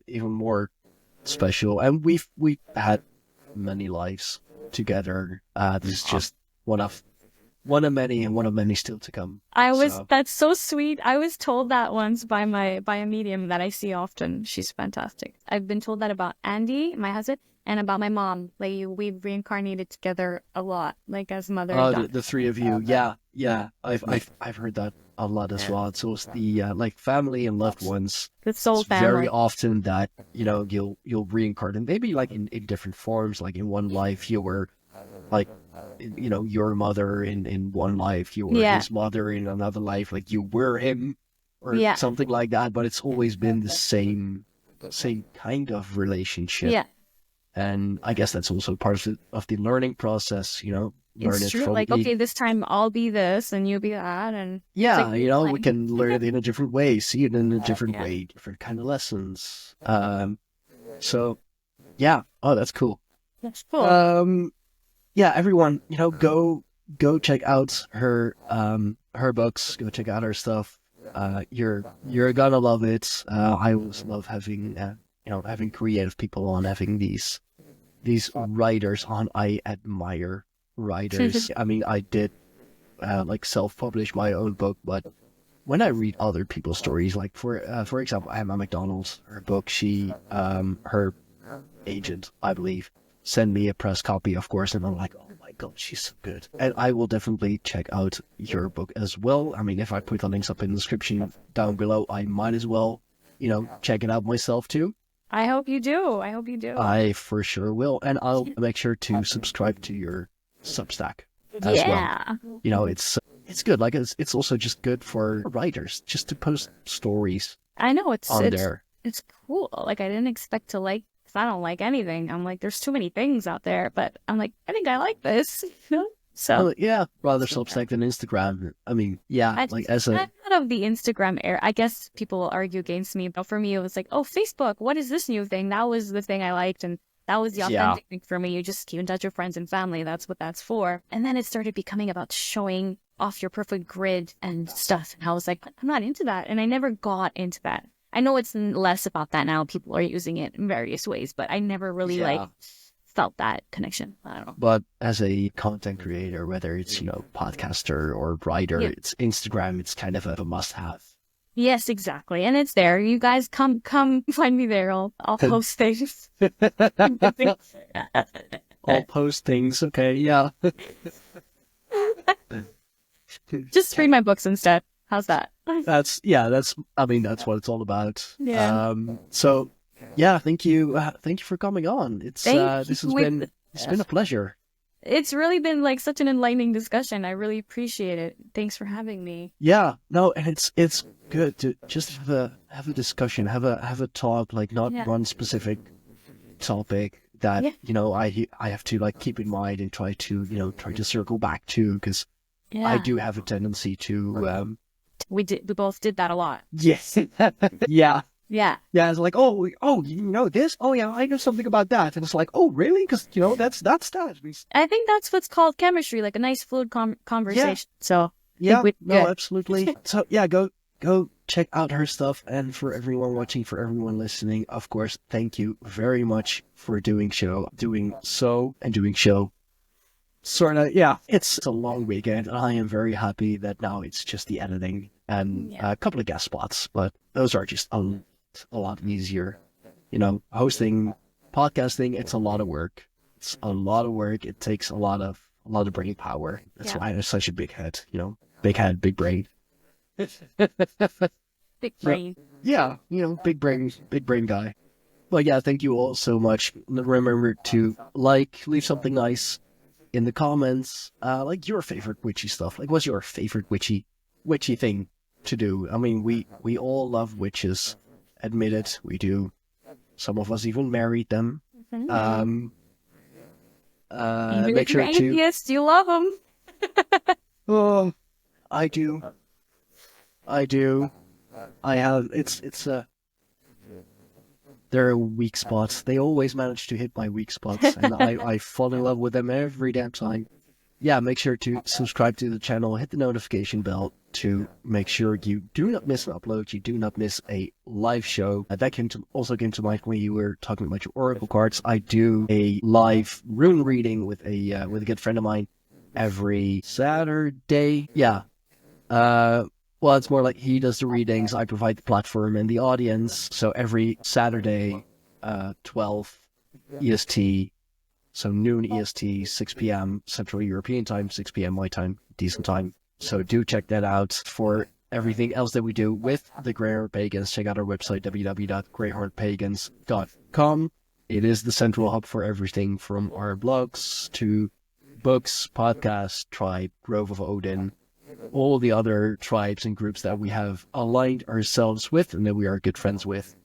even more special. And we've had many lives together. This is just one of many, and one of many still to come. So, That's so sweet. I was told that once by a medium that I see often. She's fantastic. I've been told that about Andy, my husband, and about my mom. Like, we've reincarnated together a lot, like as mother and daughter. the 3 of you, yeah. I've heard that a lot as well. So it's the like family and loved ones. The soul It's family. very often that you'll reincarnate, maybe like in different forms. Like in one life you were like your mother, in one life you were Yeah. his mother, in another life like you were him, or Yeah. something like that. But it's always been the same kind of relationship. Yeah. And I guess that's also part of the learning process. Learn It's it true. from Like, the okay, this time I'll be this and you'll be that, and Yeah, like, we like- can learn it in a different way, see it in a different Yeah. way, different kind of lessons. So yeah, oh, that's cool. that's cool. Yeah, everyone, go check out her her books. Go check out her stuff. You're gonna love it. I always love having having creative people on, having these writers on. I admire writers. I mean, I did like self-publish my own book, but when I read other people's stories, like for example, Emma McDonald's, her book, she her agent, I believe, sent me a press copy, of course, and I'm like, oh my god, she's so good. And I will definitely check out your book as well. I mean, if I put the links up in the description down below, I might as well, check it out myself too. I hope you do. I for sure will, and I'll make sure to subscribe to your Substack as well. It's good. Like it's also just good for writers just to post stories. I know it's there. It's cool. Like I didn't expect to like. Cause I don't like anything. I'm like, there's too many things out there. But I'm like, I think I like this. So yeah, rather Substack than Instagram. I mean, yeah, I'm not of the Instagram era. I guess people will argue against me, but for me, it was like, oh, Facebook. What is this new thing? That was the thing I liked, and that was the authentic thing for me. You just keep in touch with friends and family. That's what that's for. And then it started becoming about showing off your perfect grid and stuff. And I was like, I'm not into that, and I never got into that. I know it's less about that now. People are using it in various ways, but I never really felt that connection. I don't know. But as a content creator, whether it's, podcaster or writer, it's Instagram, it's kind of a must-have. Yes, exactly. And it's there. You guys come find me there. I'll post things. I'll post things. Okay. Yeah. Just read my books instead. How's that? That's what it's all about. Yeah. So yeah, thank you for coming on. It's been a pleasure. It's really been like such an enlightening discussion. I really appreciate it. Thanks for having me. Yeah, no, and it's good to just have a discussion, have a talk, like not one specific topic that I have to like keep in mind and try to circle back to, because I do have a tendency to we both did that a lot. Yes. Yeah. Yeah. Yeah, it's like, oh, you know this? Oh, yeah, I know something about that. And it's like, oh, really? Because, that's that. I think that's what's called chemistry, like a nice fluid conversation. Yeah. So, absolutely. So, yeah, go check out her stuff. And for everyone watching, for everyone listening, of course, thank you very much for doing show. Sort of, yeah. It's a long weekend. I am very happy that now it's just the editing and a couple of guest spots, but those are just a lot easier. Hosting, podcasting, it's a lot of work. It takes a lot of brain power. That's why I'm such a big head, big head, big brain. Big brain. Yeah, big brain guy. Well, yeah, thank you all so much. Remember to leave something nice in the comments, like your favorite witchy stuff. Like, what's your favorite witchy thing to do? I mean, we all love witches. Admit it, we do. Some of us even married them. Mm-hmm. Make sure to. Atheist, you love them. Oh, I do. I have. There are weak spots. They always manage to hit my weak spots, and I fall in love with them every damn time. Yeah, make sure to subscribe to the channel, hit the notification bell to make sure you do not miss an upload, you do not miss a live show. That also came to mind when you were talking about your oracle cards. I do a live rune reading with a good friend of mine every Saturday. Yeah. Well, it's more like he does the readings, I provide the platform and the audience. So every Saturday, 12 EST, so noon EST, 6 p.m. Central European time, 6 p.m. my time, decent time. So do check that out. For everything else that we do with the Greyhorn Pagans, check out our website, www.greyhornpagans.com. It is the central hub for everything from our blogs to books, podcasts, tribe, Grove of Odin, all the other tribes and groups that we have aligned ourselves with and that we are good friends with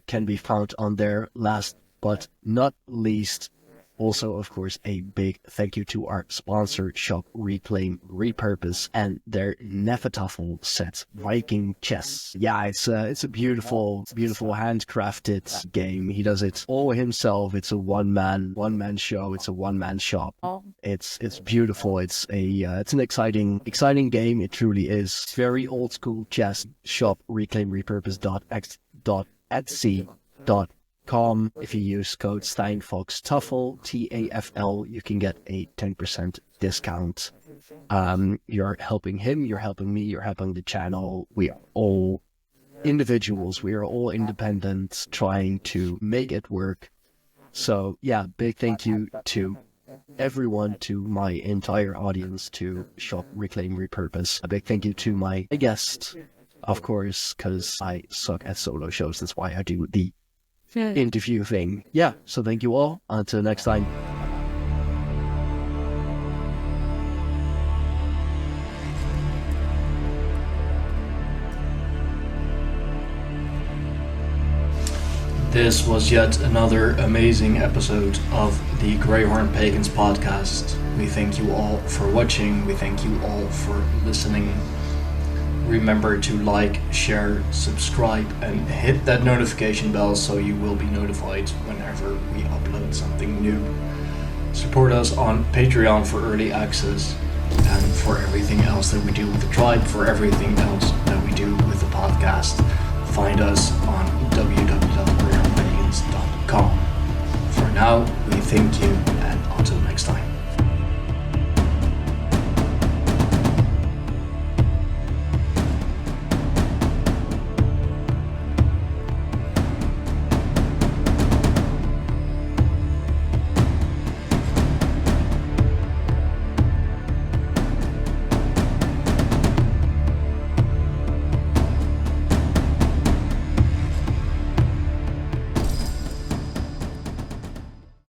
can be found on there. Last but not least, Also, of course, a big thank you to our sponsor shop Reclaim Repurpose and their Nefertafel set, Viking Chess. Yeah, it's a beautiful handcrafted game. He does it all himself. It's a one man show. It's a one man shop. Oh. It's beautiful. It's an exciting game. It truly is. Very old school chess. Shop reclaimrepurpose.etsy.com. If you use code SteinfoxTuffle, TAFL, you can get a 10% discount. You're helping him, you're helping me, you're helping the channel. We are all individuals. We are all independent, trying to make it work. So yeah, big thank you to everyone, to my entire audience, to Shop Reclaim Repurpose. A big thank you to my guest, of course, because I suck at solo shows. That's why I do the interview thing. Yeah, so thank you all. Until next time. This was yet another amazing episode of the Greyhorn Pagans podcast. We thank you all for watching. We thank you all for listening. Remember to like, share, subscribe, and hit that notification bell so you will be notified whenever we upload something new. Support us on Patreon for early access and for everything else that we do with the tribe, for everything else that we do with the podcast. Find us on www.greyhornpagans.com. For now, we thank you, and until next time.